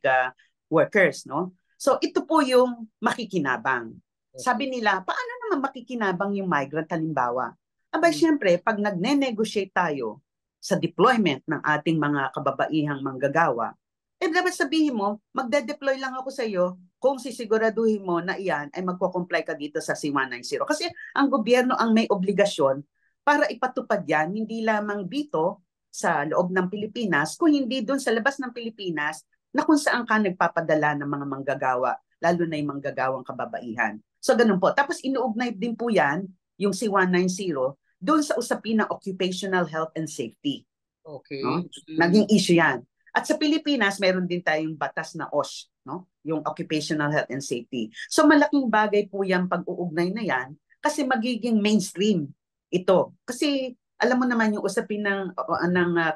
workers, no? So ito po yung makikinabang. Sabi nila, paano naman makikinabang yung migrant halimbawa? Abay, syempre, pag nagne-negotiate tayo sa deployment ng ating mga kababaihang manggagawa, dapat sabihin mo, magde-deploy lang ako sa iyo kung sisiguraduhin mo na iyan ay magko-comply ka dito sa C190. Kasi ang gobyerno ang may obligasyon para ipatupad yan, hindi lamang dito sa loob ng Pilipinas, kung hindi doon sa labas ng Pilipinas na kung saan ka nagpapadala ng mga manggagawa, lalo na yung manggagawang kababaihan. So ganun po. Tapos inuugnay din po yan, yung C190, doon sa usapin ng occupational health and safety. Okay. No? Naging issue yan. At sa Pilipinas, meron din tayong batas na OSH, no? Yung Occupational Health and Safety. So malaking bagay po yan pag-uugnay na yan kasi magiging mainstream ito. Kasi alam mo naman yung usapin ng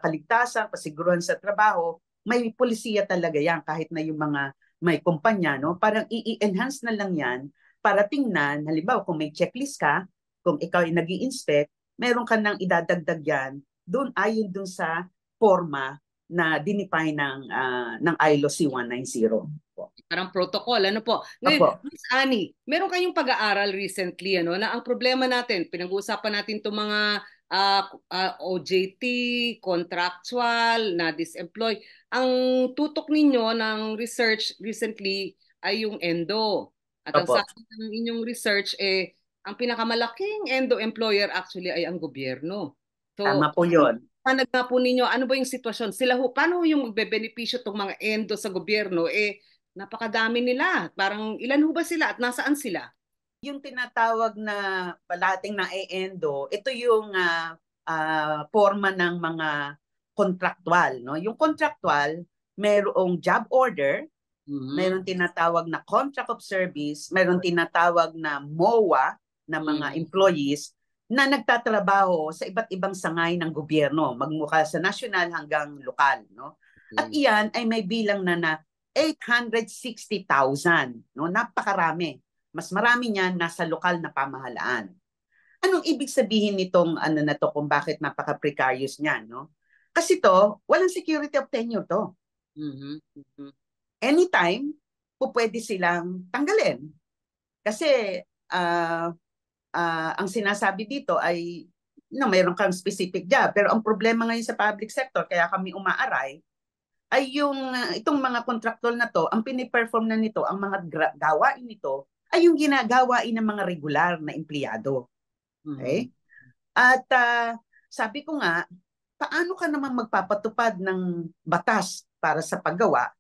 kaligtasan, pasiguruhan sa trabaho, may polisiya talaga yan kahit na yung mga may kumpanya, no? Parang i-enhance na lang yan para tingnan, halimbawa kung may checklist ka, kung ikaw ay nag-i-inspect, meron ka nang idadagdag yan doon ayon doon sa forma na dinefine ng ILO C190. Parang protocol, ano po. Ngayon, Miss Annie, meron kayong pag-aaral recently, na ang problema natin, pinag-uusapan natin itong mga OJT, contractual, na disemploy. Ang tutok ninyo ng research recently ay yung endo. At ang sabi ng inyong research, ang pinakamalaking endo employer actually ay ang gobyerno. So, tama po yun. panag nga po ninyo, ano ba yung sitwasyon? Paano yung magbebenepisyo itong mga endo sa gobyerno? Napakadami nila. Parang ilan ho ba sila at nasaan sila? Yung tinatawag na palating na endo, ito yung forma ng mga contractual. No? Yung contractual, merong job order Mayroon tinatawag na contract of service, mayroon tinatawag na MOA na mga employees na nagtatrabaho sa iba't ibang sangay ng gobyerno, magmula sa national hanggang lokal, no? At iyan ay may bilang na 860,000, no? Napakarami. Mas marami niyan nasa lokal na pamahalaan. Anong ibig sabihin nitong ano na to kung bakit napaka-precarious niyan, no? Kasi to, walang security of tenure to. Anytime, pwede silang tanggalin. Kasi ang sinasabi dito ay no, mayroon kang specific job. Pero ang problema ngayon sa public sector, kaya kami umaaray, ay yung itong mga contractual na to, ang piniperform na nito, ang mga gawain nito, ay yung ginagawain ng mga regular na empleyado. Okay? At sabi ko nga, paano ka naman magpapatupad ng batas para sa paggawa?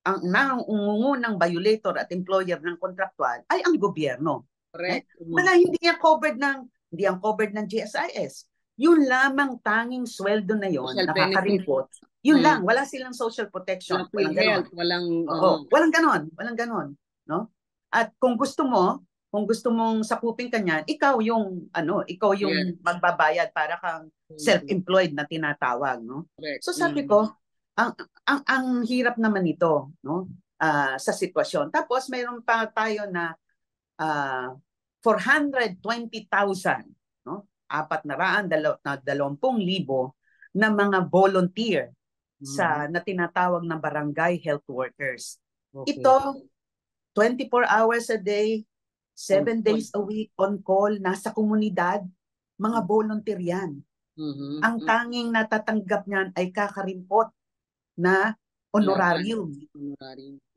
Ang nangungunang violator at employer ng contractual ay ang gobyerno. Correct. Wala, hindi yan covered ng GSIS. Yun lamang tanging sweldo na yon, nakakarimpot. Yun lang, wala silang social protection. Walang ganon. Walang ganon. No? At kung gusto mong sakupin ka niyan, ikaw yung magbabayad para kang self-employed na tinatawag, no? So sabi ko, ang hirap naman ito, no? Sa sitwasyon. Tapos mayroon pa tayo na 420,000, no? 420,000 na mga volunteer na tinatawag na barangay health workers. Okay. Ito 24 hours a day, 7 days a week on call, nasa komunidad, mga volunteer yan. Ang tanging natatanggap niyan ay kakarimpot na honorarium.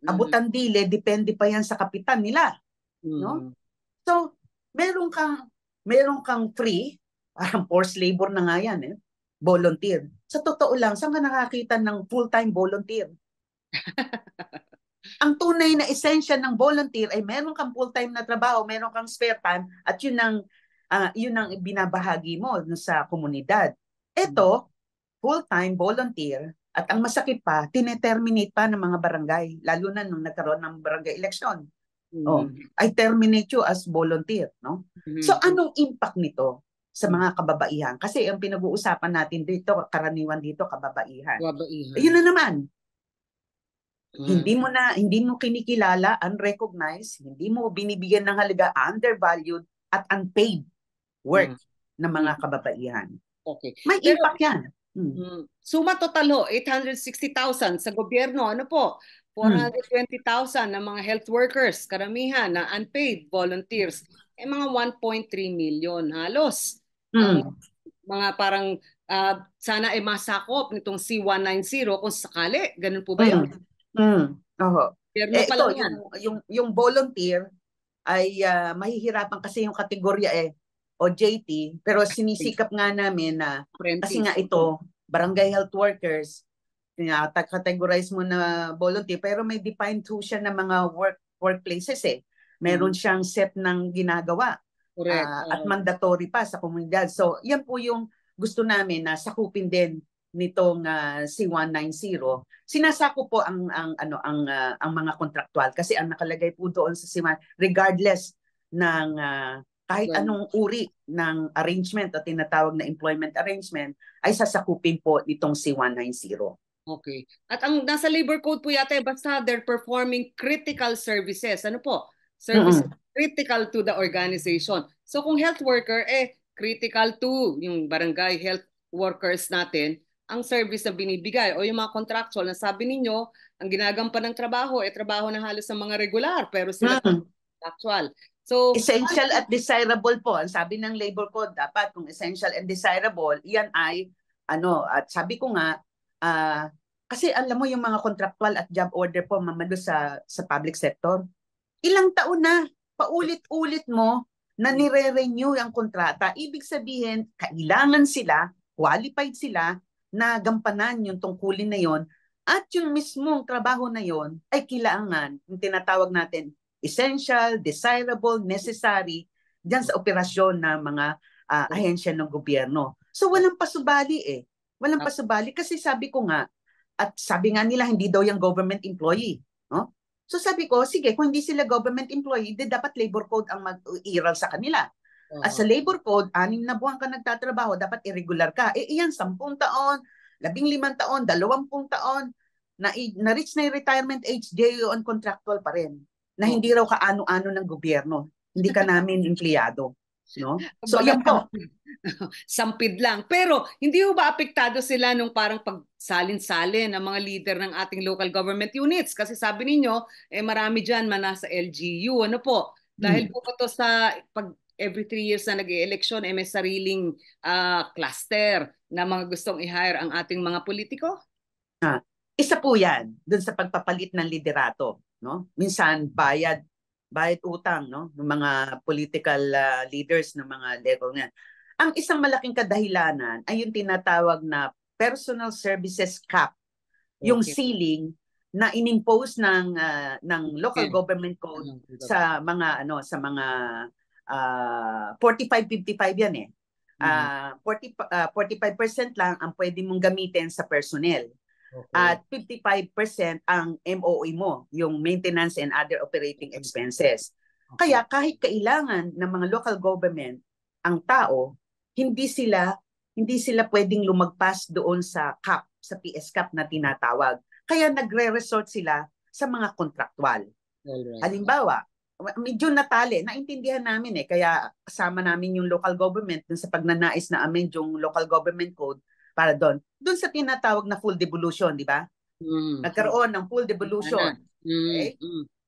Abutan dile, depende pa yan sa kapitan nila. No? So, meron kang free, parang forced labor na nga yan, volunteer. Sa totoo lang, saan ka nakakita ng full-time volunteer? Ang tunay na esensya ng volunteer ay meron kang full-time na trabaho, meron kang spare time, at yun ang binabahagi mo sa komunidad. Ito, full-time volunteer, at ang masakit pa, tineterminate pa ng mga barangay, lalo na nung nagkaroon ng barangay election. I terminate you as volunteer, no? So anong impact nito sa mga kababaihan? Kasi ang pinag-uusapan natin dito, karaniwan dito kababaihan. Yun na naman. Hindi mo kinikilala, unrecognized, hindi mo binibigyan ng halaga, undervalued at unpaid work ng mga kababaihan. Okay. May impact yan. Suma totalo, 860,000 sa gobyerno. Ano po? 420,000 ng mga health workers, karamihan na unpaid volunteers. Mga 1.3 million halos. Mga parang sana ay masakop nitong C190 kung sakali. Ganun po ba yun? Ito, yung volunteer ay mahihirapan kasi yung kategorya o JT, pero sinisikap nga namin na kasi nga ito, barangay health workers, categorize mo na volunteer, pero may defined po siya ng mga workplaces Meron siyang set ng ginagawa at mandatory pa sa komunidad. So, yan po yung gusto namin na sakupin din nitong C190. Sinasako po ang mga kontraktual kasi ang nakalagay po doon sa C1 regardless ng kahit anong uri ng arrangement o tinatawag na employment arrangement ay sasakupin po nitong C190. Okay. At ang nasa labor code po yata basta they're performing critical services. Ano po? Services critical to the organization. So kung health worker, critical to yung barangay health workers natin, ang service na binibigay o yung mga contractual na sabi ninyo, ang ginagampan ng trabaho, trabaho na halos ng mga regular, pero sila contractual. So, essential at desirable po. Ang sabi ng labor code, dapat kung essential and desirable, yan ay, at sabi ko nga, kasi alam mo yung mga contractual at job order po, mamalo sa public sector, ilang taon na, paulit-ulit mo na nire-renew ang kontrata. Ibig sabihin, kailangan sila, qualified sila, na gampanan yung tungkulin na yon at yung mismong trabaho na yon ay kailangan, yung tinatawag natin, essential, desirable, necessary, dyan sa operasyon ng mga ahensya ng gobyerno. So walang pasubali Walang pasubali kasi sabi ko nga, At sabi nga nila, hindi daw yung government employee. No? So sabi ko, sige, kung hindi sila government employee, di dapat labor code ang mag-iral sa kanila. As sa labor code, 6 na buwan ka nagtatrabaho, dapat irregular ka. Iyan, 10 taon, 15 taon, 20 taon, na-reach na yung retirement age, on contractual pa rin. Na hindi raw kaano-ano ng gobyerno. Hindi ka namin empleyado. No? So, yan po. Sampid lang. Pero hindi ho ba apektado sila nung parang pagsalin-salin ng mga leader ng ating local government units? Kasi sabi ninyo, marami dyan nasa LGU. Ano po? Dahil po ba to sa every 3 years na nag-eleksyon, may sariling cluster na mga gustong i-hire ang ating mga politiko? Isa po yan dun sa pagpapalit ng liderato. No? Minsan, bayad utang, no, ng mga political leaders ng mga level niyan. Ang isang malaking kadahilanan ay yung tinatawag na personal services cap, yung ceiling na inimpose ng local government code sa mga 45-55 yan 45% lang ang pwede mong gamitin sa personnel. At 55% ang MOE mo, yung maintenance and other operating expenses. Kaya kahit kailangan ng mga local government ang tao, hindi sila pwedeng lumagpas doon sa cap, sa PS cap na tinatawag. Kaya nagre-resort sila sa mga kontraktual. Halimbawa, medyo natali, naintindihan namin kaya kasama namin yung local government dun sa pagnanais na amend yung local government code para doon sa tinatawag na full devolution, di ba? Nagkaroon ng full devolution. Okay?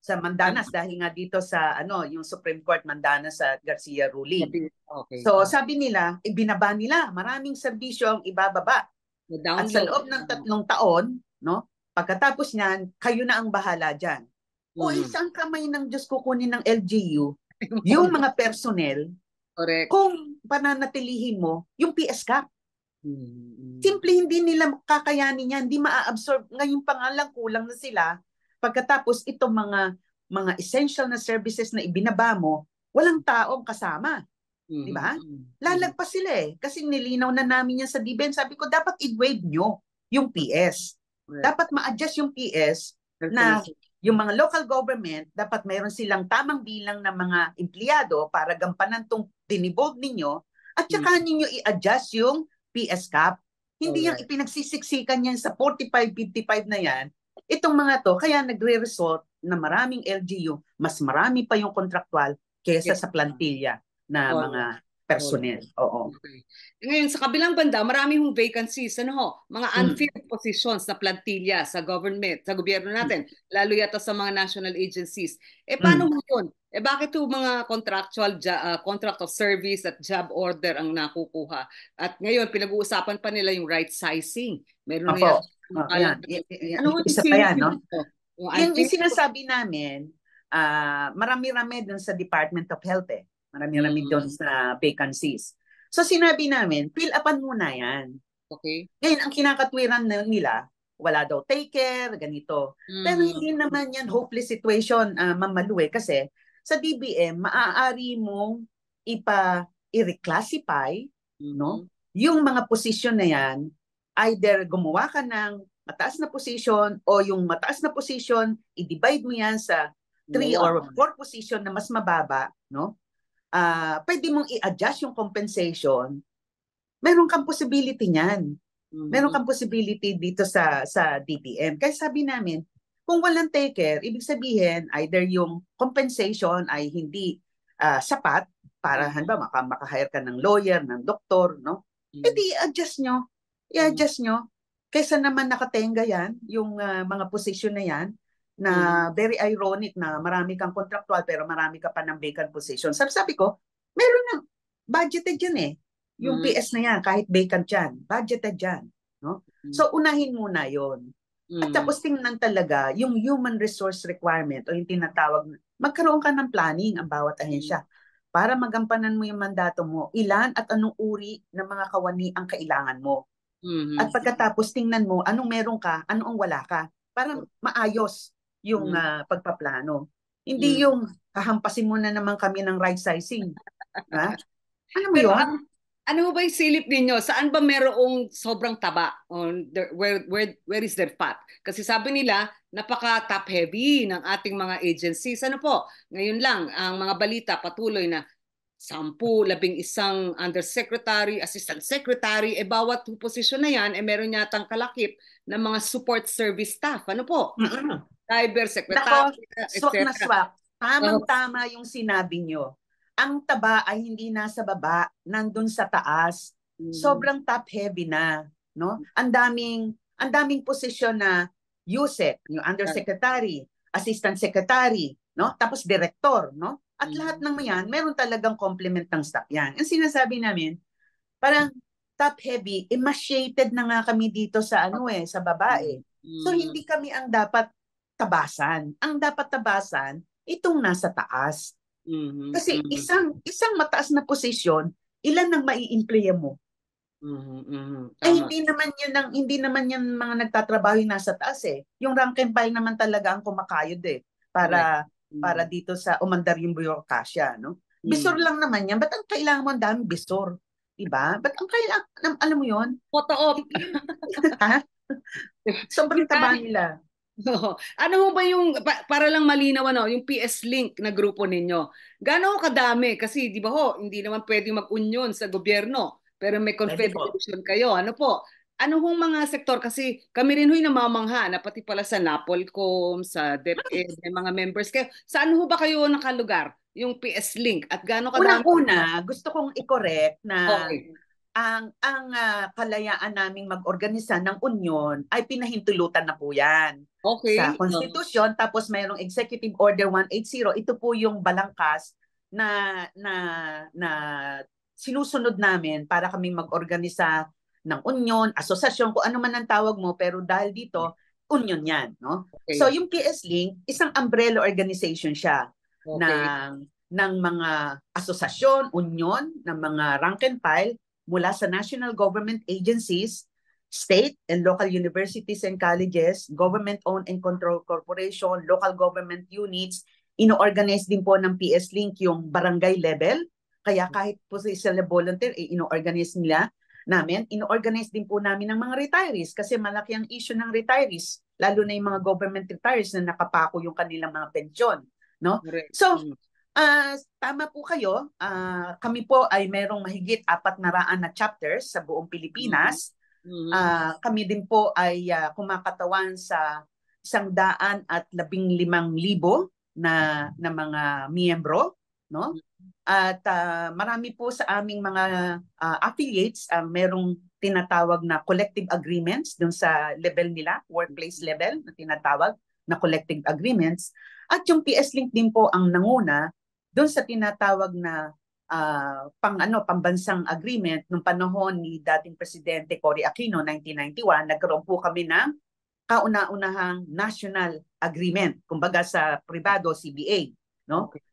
Sa Mandanas dahil nga dito sa yung Supreme Court Mandanas sa Garcia ruling. So sabi nila, ibinaba nila, maraming serbisyo ang ibababa. At sa loob ng 3 taon, no? Pagkatapos niyan, kayo na ang bahala diyan. O isang kamay ng Diyos kukunin ng LGU, yung mga personnel, kung pananatilihin mo yung PS cap. Simple hindi nila kakayanin yan, hindi maa-absorb. Ngayon pa nga lang kulang na sila. Pagkatapos itong mga essential na services na ibinaba mo, walang taong kasama. Di ba? Lalagpas sila kasi nilinaw na namin yan sa DBM. Sabi ko, dapat i-waive nyo yung PS. Dapat ma-adjust yung PS na yung mga local government, dapat mayroon silang tamang bilang ng mga empleyado para gampanan tong dinibold ninyo at saka ninyo i-adjust yung PS cap. Hindi yung ipinagsisiksikan yan sa 45-55 na yan. Itong mga to, kaya nagre-result na maraming LGU, mas marami pa yung kontraktual kaysa sa plantilla na mga personnel. Ngayon, sa kabilang banda, marami hong vacancies, mga unfilled positions na plantilla sa government, sa gobyerno natin, lalo yata sa mga national agencies. Paano mo yun? Bakit mga contract of service at job order ang nakukuha? At ngayon, pinag-uusapan pa nila yung right sizing. Meron na isa pa yan, no? Yung sinasabi namin, marami-rami dun sa Department of Health Marami-rami doon sa vacancies. So sinabi namin, fill upan muna yan. Ngayon, ang kinakatwiran nila, wala daw take care, ganito. Pero hindi naman yan hopeless situation, Ma'am Malu, kasi sa DBM, maaari mong i-reclassify no? Yung mga posisyon na yan, either gumawa ka ng mataas na position o yung mataas na position, i-divide mo yan sa 3 or 4 position na mas mababa, no? Pwede mong i-adjust yung compensation. Meron kang possibility niyan. Meron kang possibility dito sa DBM. Kaya sabi namin, kung walang take care, ibig sabihin either yung compensation ay hindi sapat para maka-hire ka ng lawyer, ng doktor, no? Pwede i-adjust nyo. I-adjust nyo. Kaysa naman nakatenga yan, yung mga position na yan, na very ironic na marami kang contractual pero marami ka pa ng vacant position. Sabi ko, meron na budgeted yan yung PS na yan, kahit vacant yan, budgeted yan. No? So unahin muna yon. At tapos tingnan talaga yung human resource requirement o yung tinatawag, magkaroon ka ng planning ang bawat ahensya para magampanan mo yung mandato mo, ilan at anong uri ng mga kawani ang kailangan mo. At pagkatapos tingnan mo anong meron ka, anong wala ka, para maayos yung pagpaplano. Hindi yung hahampasin mo na naman kami ng right sizing. Ha? Ano mo yun? Ano ba yung silip ninyo? Saan ba merong sobrang taba? Where is their fat? Kasi sabi nila, napaka top heavy ng ating mga agencies. Ano po? Ngayon lang, ang mga balita patuloy na 10, 11 undersecretary, assistant secretary, bawat posisyon na yan, meron yatang kalakip ng mga support service staff. Ano po? Mm-mm. Cyber Nako, secretary, swak na etc. swak. Oh. Tamang-tama yung sinabi nyo. Ang taba ay hindi nasa baba, nandun sa taas. Mm, Sobrang top-heavy na, no? Ang daming posisyon na USEC, yung undersecretary, assistant secretary, no? Tapos director, no? At lahat mm, ng yan, meron talagang complement ng staff yan. Ang sinasabi namin, parang top-heavy, emaciated na nga kami dito sa sa babae. mm, So mm, hindi kami ang dapat tabasan. Ang dapat tabasan itong nasa taas. mm, Kasi mm, isang mataas na posisyon, ilan ang maiimplaya mo? mm, mm. Eh Tama. hindi naman yan mga nagtatrabaho yung nasa taas eh. Yung rank and file naman talaga ang kumakayod eh Correct. para Mm, dito sa umandar yung bureaucracia, no? Bisor mm. lang naman yan. Ba't ang kailangan mo ang daming bisor? Diba? Ba't ang kailangan, alam mo yon? Photo op. Ha? Sobrang Ah, taba nila. oo. Ano ho ba yung, para lang malinaw, ano, yung PS Link na grupo ninyo? Gaano kadami? Kasi di ba ho, hindi naman pwedeng mag-union sa gobyerno, pero may Pwede po. confederation kayo. Ano po? Ano hong mga sektor? Kasi kami rin ho'y namamangha na pati pala sa Napolcom, sa DepEd, may mga members kayo. Saan ho ba kayo nakalugar? Yung PS Link at gaano kadami? Unang-una, gusto kong i-correct na Okay. ang kalayaan naming mag-organisa ng union ay pinahintulutan na po yan sa Okay. konstitusyon. Tapos mayroong Executive Order 180. Ito po yung balangkas na na na sinusunod namin para kaming mag-organisa ng union, asosasyon, kung ano man ang tawag mo, pero dahil dito, union yan, no? So Okay. yung PS Link, isang umbrella organization siya Okay. ng mga asosasyon, union, ng mga rank and file mula sa national government agencies, state and local universities and colleges, government-owned and controlled corporation, local government units. Ino-organize din po ng PS Link yung barangay level. Kaya kahit po sila volunteer, ino-organize namin. Ino-organize din po namin ng mga retirees kasi malaki ang issue ng retirees, lalo na yung mga government retirees na nakapako yung kanilang mga pensyon. No? Correct. So, tama po kayo. Kami po ay merong mahigit 400 na chapters sa buong Mhm. Pilipinas. Mhm. Kami din po ay kumakatawan sa 115,000 na mga miyembro, no? At marami po sa aming mga affiliates ang merong tinatawag na collective agreements dun sa level nila, workplace level na tinatawag na collective agreements. At yung PS Link din po ang nanguna doon sa tinatawag na pambansang agreement nung panahon ni dating Presidente Cory Aquino 1991. Nagkaroon po kami ng kauna-unahang national agreement, kumbaga sa pribado CBA, no? Okay.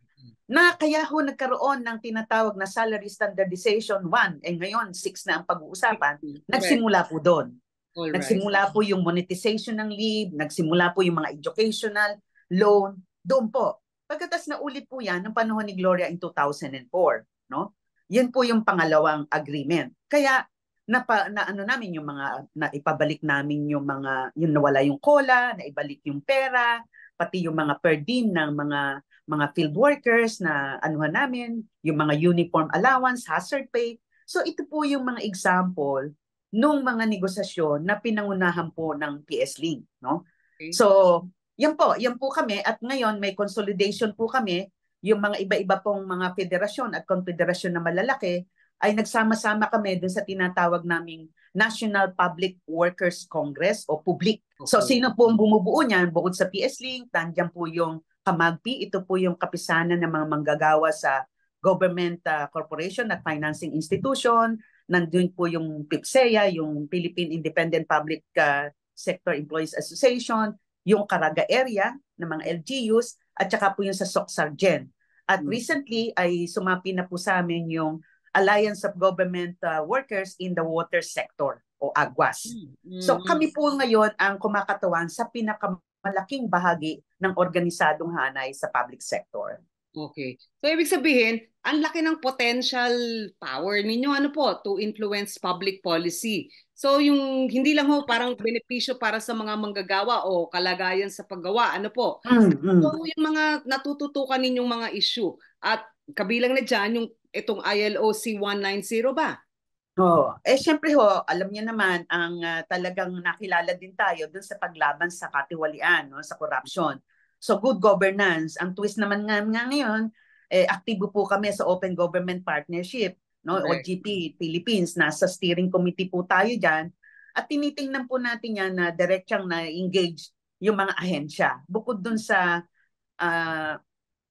Na kaya ho nagkaroon ng tinatawag na Salary Standardization 1, ngayon 6 na ang pag-uusapan, Correct. nagsimula po doon. All right. Nagsimula po yung monetization ng leave, nagsimula po yung mga educational loan, doon po. Pagkatas na ulit po yan ng panahon ni Gloria in 2004, no? Yan po yung pangalawang agreement. Kaya ano namin yung mga naipabalik namin yung nawala yung COLA, naibalik yung pera, pati yung mga per diem ng mga field workers na anuhan namin, yung mga uniform allowance, hazard pay. So ito po yung mga example nung mga negosasyon na pinangunahan po ng PS Link, no? Okay. So, yan po kami at ngayon may consolidation po kami, yung mga iba-iba pong mga federasyon at konfederasyon na malalaki ay nagsama-sama kami dun sa tinatawag naming National Public Workers Congress o PUBLIC. So, Okay. sino po ang bumubuo niyan? Bukod sa PS Link, nandiyan po yung Kamagpi, ito po yung kapisanan ng mga manggagawa sa government corporation at financing institution. Nandun po yung PIPSEA, yung Philippine Independent Public Sector Employees Association, yung Caraga area ng mga LGUs, at saka po yung sa SOCSARGEN. At Mm. recently ay sumapi na po sa amin yung Alliance of Government Workers in the Water Sector o AGWAS. So Mm. kami po ngayon ang kumakatawan sa pinakamalaking bahagi ng organisadong hanay sa public sector. Okay. So ibig sabihin, ang laki ng potential power ninyo ano po to influence public policy. So yung hindi lang ho parang benepisyo para sa mga manggagawa o kalagayan sa paggawa, ano po. Mm. So yung mga natututukan ninyong mga issue at kabilang na diyan yung itong ILOC 190 ba? Oo. Siyempre ho, alam niyo naman ang talagang nakilala din tayo dun sa paglaban sa katiwalian, no, sa corruption. So good governance, ang twist naman nga ngayon, aktibo po kami sa Open Government Partnership, no, Correct. OGP Philippines, nasa steering committee po tayo diyan. At tinitingnan po natin yan na direktang na engage yung mga ahensya. Bukod dun sa ah,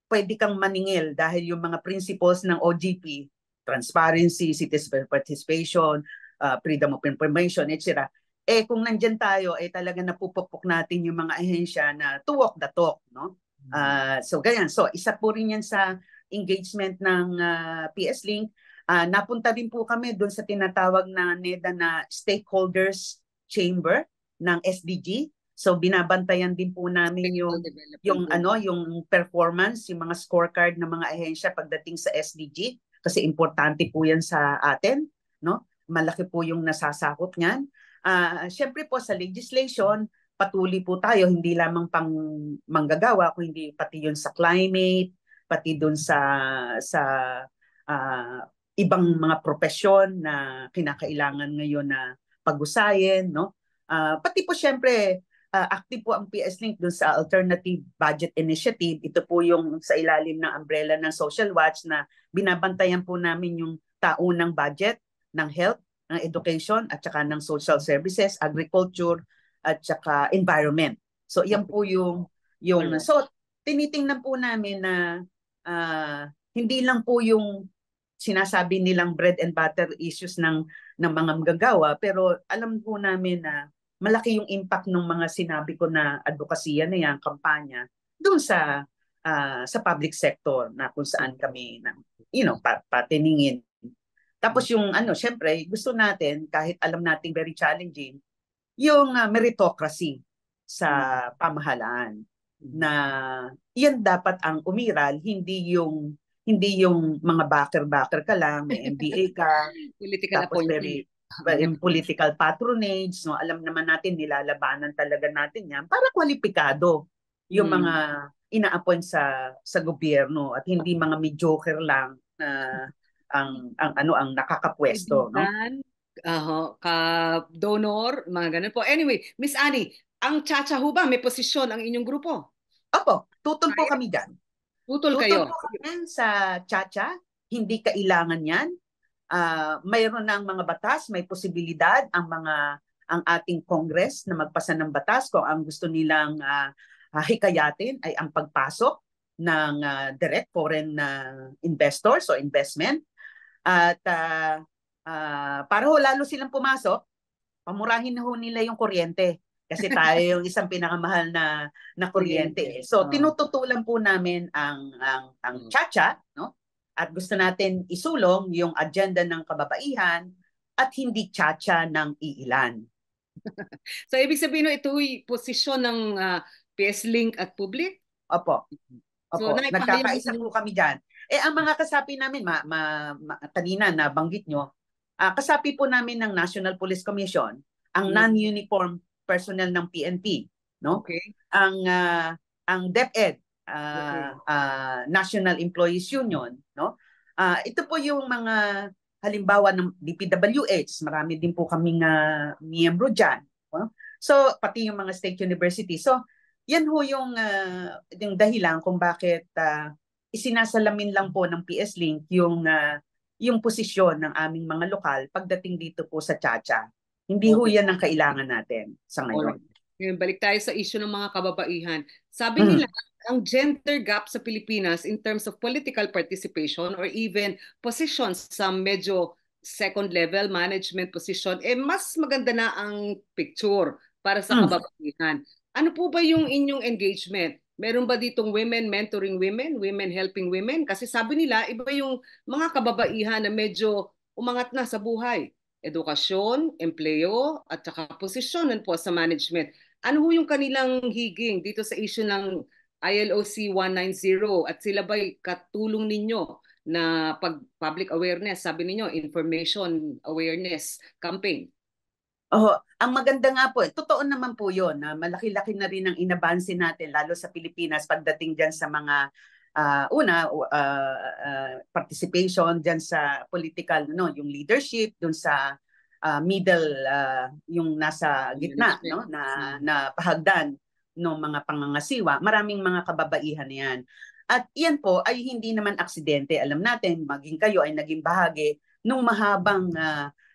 pwede kang maningil dahil yung mga principles ng OGP, transparency, citizen participation, freedom of information, etc. Kung nandyan tayo, talaga napupukpok natin yung mga ahensya na to walk the talk, no? So ganyan. So isa po rin yan sa engagement ng PS-Link. Napunta din po kami doon sa tinatawag na NEDA na Stakeholders Chamber ng SDG. So binabantayan din po namin yung performance, yung mga scorecard ng mga ahensya pagdating sa SDG kasi importante po 'yan sa atin, no? Malaki po yung nasasakop niyan. Syempre po sa legislation, patuloy po tayo hindi lamang pang manggagawa kundi pati yun sa climate, pati dun sa uh, ibang mga profesyon na kinakailangan ngayon na pag-usayin, no? Pati po syempre active po ang PS-Link dun sa Alternative Budget Initiative. Ito po yung sa ilalim ng umbrella ng Social Watch na binabantayan po namin yung taunang budget ng health, ng education, at saka ng social services, agriculture, at saka environment. So yan po so tinitingnan po namin na hindi lang po yung sinasabi nilang bread and butter issues ng mga magagawa, pero alam po namin na malaki yung impact ng mga sinabi ko na advokasya na yan, kampanya, doon sa public sector na kung saan kami patiningin. Tapos yung syempre, gusto natin, kahit alam nating very challenging, yung meritocracy sa pamahalaan na yan dapat ang umiral, hindi yung mga backer ka lang, may MBA ka, Political tapos appointee. yung political patronage, no, alam naman natin nilalabanan talaga natin yan para kwalipikado yung mga ina-appoint sa gobyerno at hindi mga mediocre lang na ang nakakapwesto, no? Ka-donor, mga ganun po. Anyway, Miss Annie, ang Chacha ho ba, may posisyon ang inyong grupo? Opo, tutol po kami dyan. Tutol Tutol kayo? po kami sa Chacha, hindi kailangan yan. Mayroon ng mga batas, may posibilidad ang ating Congress na magpasa ng batas kung ang gusto nilang hikayatin ay ang pagpasok ng direct foreign investors o investment. At para ho lalo silang pumasok, pamurahin na ho nila yung kuryente. Kasi tayo yung isang pinakamahal na kuryente. So tinututulan po namin ang Chacha, no? At gusto natin isulong yung agenda ng kababaihan at hindi Chacha ng iilan. So ibig sabihin ito'y posisyon ng PS-Link at Public? Opo. So, Nagkakaisa po kami dyan. Ang mga kasapi namin, kanina nabanggit nyo, kasapi po namin ng National Police Commission, ang non-uniform personnel ng PNP, no? Okay. Ang DepEd, National Employees Union, no? Ito po yung mga halimbawa ng DPWH, marami din po kaming miyembro dyan. No? So, pati yung mga state university. So, yan ho yung dahilan kung bakit isinasalamin lang po ng PS-Link yung posisyon ng aming mga lokal pagdating dito po sa Chacha. Hindi ho yan ang kailangan natin sa ngayon. Ngayon, balik tayo sa issue ng mga kababaihan. Sabi nila, ang gender gap sa Pilipinas in terms of political participation or even positions sa medyo second level management position, mas maganda na ang picture para sa kababaihan. Ano po ba yung inyong engagement? Meron ba ditong women mentoring women, women helping women? Kasi sabi nila, iba yung mga kababaihan na medyo umangat na sa buhay. Edukasyon, empleo, at saka posisyonan po sa management. Ano ho yung kanilang higing dito sa issue ng ILOC 190 at sila ba'y katulong ninyo na public awareness, sabi ninyo information awareness campaign? Oh, ang maganda nga po, totoo naman po 'yon na malaki-laki na rin ang inabanse natin lalo sa Pilipinas pagdating diyan sa mga participation diyan sa political yung leadership dun sa middle yung nasa gitna na pahagdan ng mga pangangasiwa, maraming mga kababaihan 'yan. At iyan po ay hindi naman aksidente. Alam natin, maging kayo ay naging bahagi nung mahabang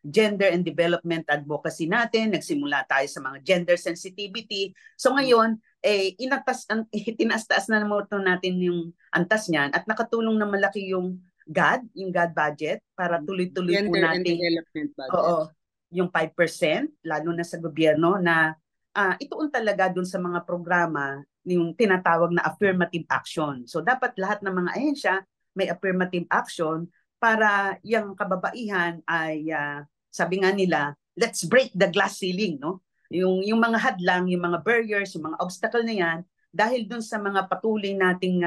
gender and development advocacy natin. Nagsimula tayo sa mga gender sensitivity. So ngayon, tinaas-taas na natin yung antas niyan at nakatulong na malaki yung GAD budget para tuloy-tuloy po natin. Gender and development budget. Oo, yung 5%, lalo na sa gobyerno na ituon talaga dun sa mga programa yung tinatawag na affirmative action. So dapat lahat ng mga ahensya may affirmative action para yung kababaihan ay sabi nga nila, let's break the glass ceiling, no? Yung mga hadlang, yung mga barriers, yung mga obstacle na yan, dahil dun sa mga patuloy nating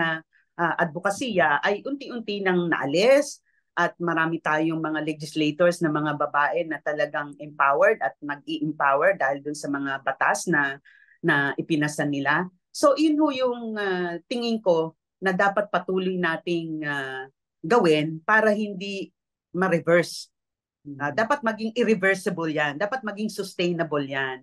advokasya ay unti-unti nang naalis at marami tayong mga legislators na mga babae na talagang empowered at nag-i-empower dahil dun sa mga batas na ipinasa nila. So yun ho yung tingin ko na dapat patuloy nating gawin para hindi ma-reverse. Dapat maging irreversible yan. Dapat maging sustainable yan.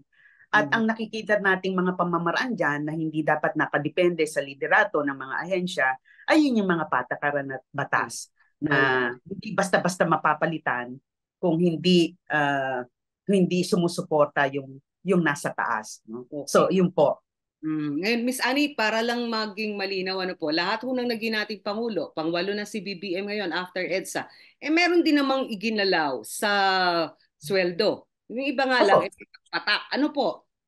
At ang nakikita nating mga pamamaraan dyan na hindi dapat nakadepende sa liderato ng mga ahensya ay yun yung mga patakaran at batas na hindi basta-basta mapapalitan kung hindi sumusuporta yung nasa taas. No? Okay. So yun po. Ngayon, Miss Annie, para lang maging malinaw, lahat ng naging nating Pangulo, pang-8 na si BBM ngayon after EDSA, meron din namang iginalaw sa sweldo. Yung iba nga lang, patak.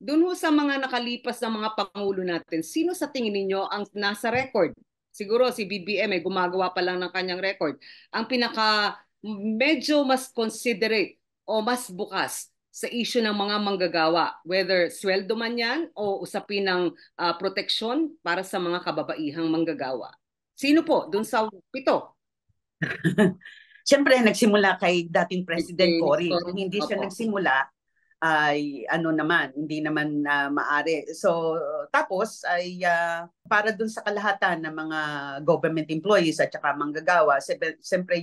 Doon sa mga nakalipas na mga Pangulo natin, sino sa tingin ninyo ang nasa record? Siguro si BBM gumagawa pa lang ng kanyang record. Ang pinaka medyo mas considerate o mas bukas sa issue ng mga manggagawa, whether sweldo man yan o usapin ng proteksyon para sa mga kababaihang manggagawa. Sino po doon sa 7? Siyempre, nagsimula kay dating President Cory. Kung hindi siya nagsimula, ay hindi naman maari. So, tapos ay para doon sa kalahatan ng mga government employees at saka manggagawa, siyempre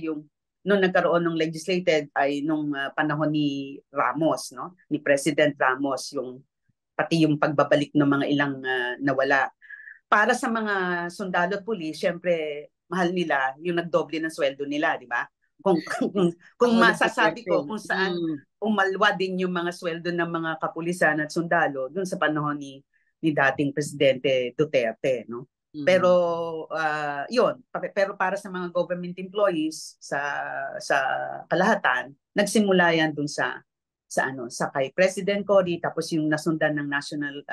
nung nagkaroon ng legislated ay nung panahon ni Ramos, no? Ni President Ramos, pati yung pagbabalik ng mga ilang nawala. Para sa mga sundalo at pulis, syempre mahal nila yung nagdoble ng sweldo nila, di ba? Kung masasabi ko kung saan umalwa din yung mga sweldo ng mga kapulisan at sundalo dun sa panahon ni dating Presidente Duterte, no? Pero pero para sa mga government employees sa kalahatan, nagsimula yan dun sa kay President Cory, tapos yung nasundan ng National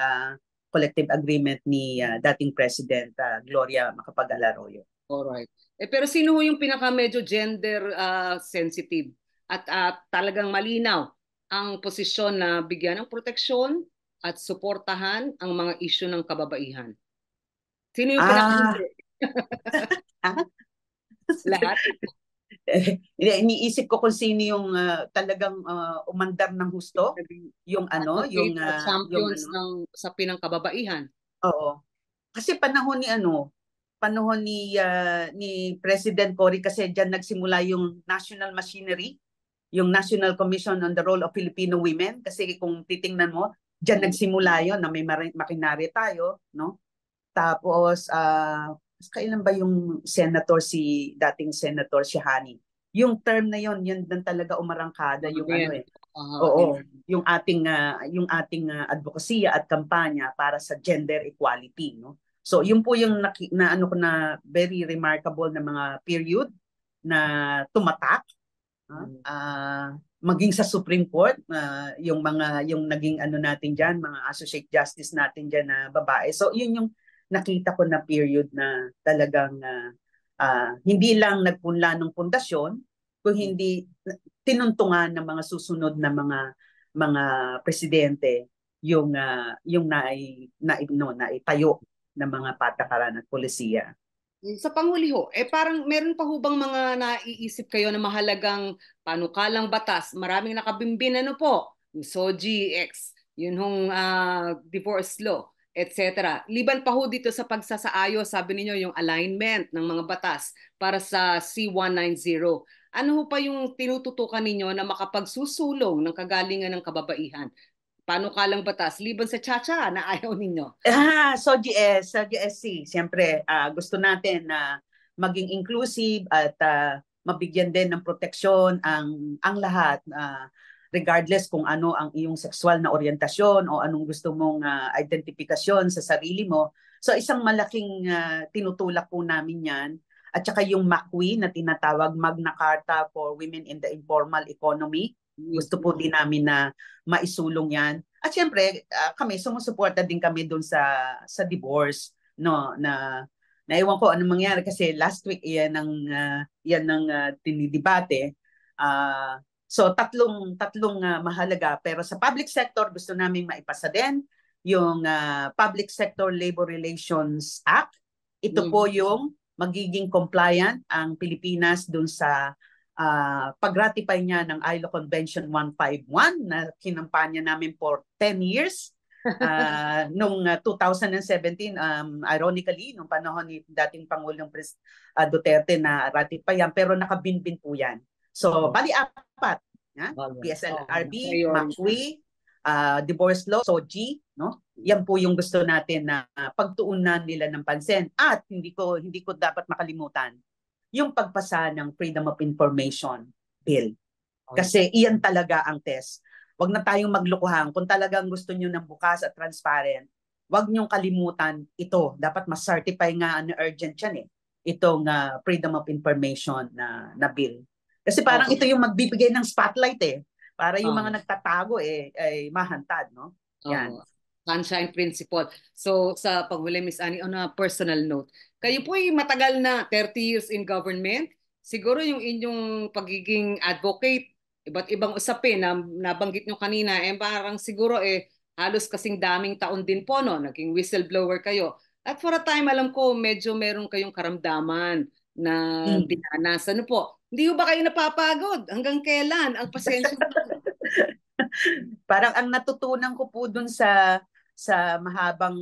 Collective Agreement ni dating President Gloria Macapagal-Arroyo. Alright. Pero sino yung pinaka medyo gender sensitive at talagang malinaw ang posisyon na bigyan ng proteksyon at suportahan ang mga issue ng kababaihan? Sino yung pinaka lahat? Iniisip ko kung sino yung talagang umandar ng husto, yung yung champions ng usapin ng kababaihan. Oo. Kasi panahon ni President Cory, kasi diyan nagsimula yung national machinery, yung National Commission on the Role of Filipino Women, kasi kung titingnan mo, diyan nagsimula yon na may makinarya tayo, no? Tapos kailan ba yung dating Senator Shahani? Yung term na yon, yun dan talaga umarangkada yung yung ating advokasya at kampanya para sa gender equality, no? So yun po yung na very remarkable na mga period na tumatak, maging sa Supreme Court, yung naging natin diyan, mga associate justice natin diyan na babae. So yun yung nakita ko na period na talagang hindi lang nagpunla ng pundasyon, kung hindi tinuntungan ng mga susunod na mga presidente yung naitayo ng mga patakaran at polisiya. Sa panghuli ho, parang meron pa ho bang mga naiisip kayo na mahalagang panukalang batas? Maraming nakabimbin ano po, yung SOGI X, yun hong divorce law, etc. Liban pa ho dito sa pagsasaayos, sabi niyo yung alignment ng mga batas para sa C-190. Ano ho pa yung tinututukan ninyo na makapagsusulong ng kagalingan ng kababaihan? Panukalang batas, liban sa cha-cha na ayaw ninyo. So GS, sa GSC, siyempre gusto natin na maging inclusive at mabigyan din ng proteksyon ang lahat, regardless kung ano ang iyong sexual na orientasyon o anong gusto mong identifikasyon sa sarili mo. So isang malaking tinutulak po namin yan. At saka yung MACWI na tinatawag, Magna Carta for Women in the Informal Economy. Gusto po din namin na maisulong yan. At syempre, kami sumusuporta din kami doon sa divorce, no, na naiwan ko anong mangyari kasi last week yan ang tinidebate. So tatlong mahalaga, pero sa public sector gusto naming maipasa din yung Public Sector Labor Relations Act. Ito po yung magiging compliant ang Pilipinas doon sa pag-ratify niya ng ILO Convention 151 na kinampanya namin for 10 years. Noong 2017, ironically, nung panahon ni dating Pangulong Duterte na ratify yan, pero nakabinbin po yan. So, bali apat. PSLRB, MACWI, divorce law, SOGI, no? Yan po yung gusto natin na pagtuunan nila ng pansin. At hindi ko dapat makalimutan yung pagpasa ng Freedom of Information Bill. Kasi iyan talaga ang test. Huwag na tayong maglukuhan. Kung talagang gusto nyo ng bukas at transparent, huwag nyong kalimutan ito. Dapat mas-certify nga urgent yan itong Freedom of Information na bill. Kasi parang ito yung magbibigay ng spotlight para yung mga nagtatago ay mahantad, no? Yan. Sunshine Principle. So sa paghuli, Miss Annie, on a personal note, kayo po ay matagal na 30 years in government. Siguro yung inyong pagiging advocate, iba't ibang usapin na nabanggit nyo kanina, parang siguro halos kasing daming taon din po, no? Naging whistleblower kayo. At for a time, alam ko, medyo meron kayong karamdaman na dinanas. Ano po? Hindi ba kayo napapagod? Hanggang kailan? Ang pasensya Parang ang natutunan ko po dun sa mahabang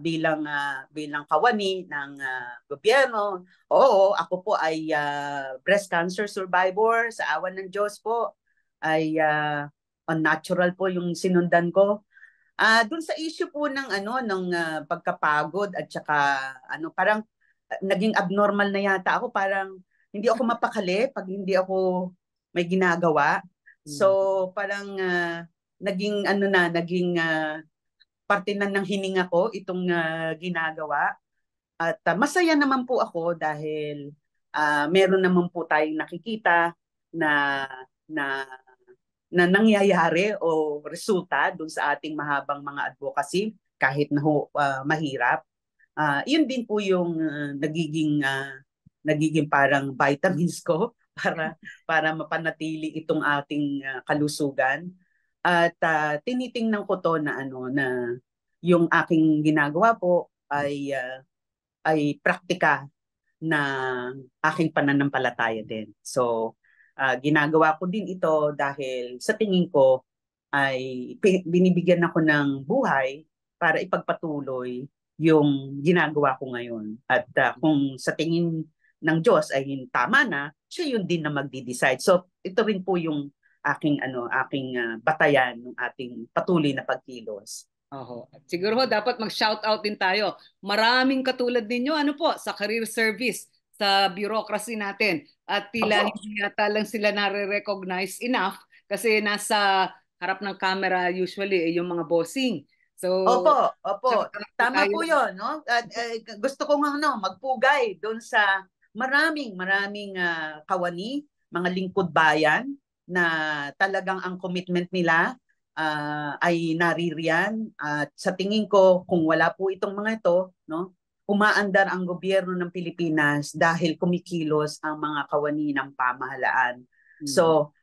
bilang kawani ng gobyerno. Oo, ako po ay breast cancer survivor. Sa awan ng Diyos po ay unnatural po yung sinundan ko. Dun sa issue po ng pagkapagod at saka parang naging abnormal na yata ako, parang hindi ako mapakali pag hindi ako may ginagawa. So parang naging parte na ng hininga ko itong ginagawa. At masaya naman po ako dahil meron naman po tayong nakikita na na nangyayari o resulta dun sa ating mahabang mga advocacy kahit na mahirap. Yun din po yung nagiging parang vitamins ko para mapanatili itong ating kalusugan. At tinitingnan ko to na yung aking ginagawa po ay praktika na aking pananampalataya din. So ginagawa ko din ito dahil sa tingin ko ay binibigyan ako ng buhay para ipagpatuloy yung ginagawa ko ngayon. At kung sa tingin ng Diyos ay tama na, siya yun din na magdi-decide. So ito rin po yung aking batayan ng ating patuloy na pagkilos. Siguro dapat mag-shoutout din tayo. Maraming katulad ninyo sa career service, sa bureaucracy natin. At tila hindi yata lang sila nare-recognize enough kasi nasa harap ng camera usually yung mga bossing. So, Opo. Tama po 'yon, no? Gusto ko magpugay doon sa maraming kawani, mga lingkod bayan na talagang ang commitment nila ay naririyan. At sa tingin ko, kung wala po itong mga ito, no, umaandar ang gobyerno ng Pilipinas dahil kumikilos ang mga kawani ng pamahalaan. So,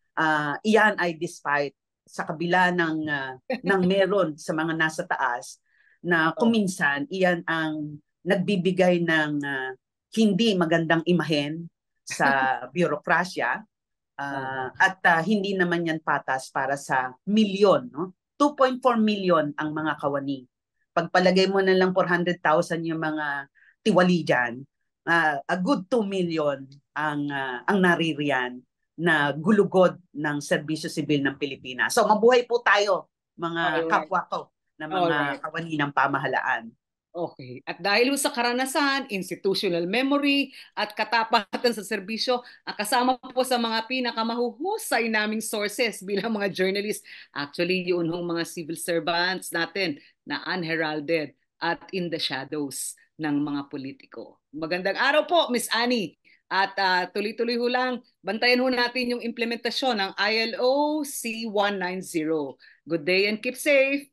iyan ay despite sa kabila ng meron sa mga nasa taas na kuminsan iyan ang nagbibigay ng hindi magandang imahen sa bürokrasya at hindi naman yan patas para sa milyon, no? 2.4 million ang mga kawani. Pagpalagay mo na lang 400,000 yung mga tiwali dyan, a good 2 million ang naririyan na gulugod ng serbisyo sibil ng Pilipinas. So mabuhay po tayo mga Alright. kapwa ko na mga Alright. kawani ng pamahalaan. Okay. At dahil sa karanasan, institutional memory, at katapatan sa serbisyo, kasama po sa mga pinakamahuhusay naming sources bilang mga journalist. Actually, yun hong mga civil servants natin na unheralded at in the shadows ng mga politiko. Magandang araw po, Miss Annie. At tuloy-tuloy ho lang, bantayan ho natin yung implementasyon ng ILO C-190. Good day and keep safe!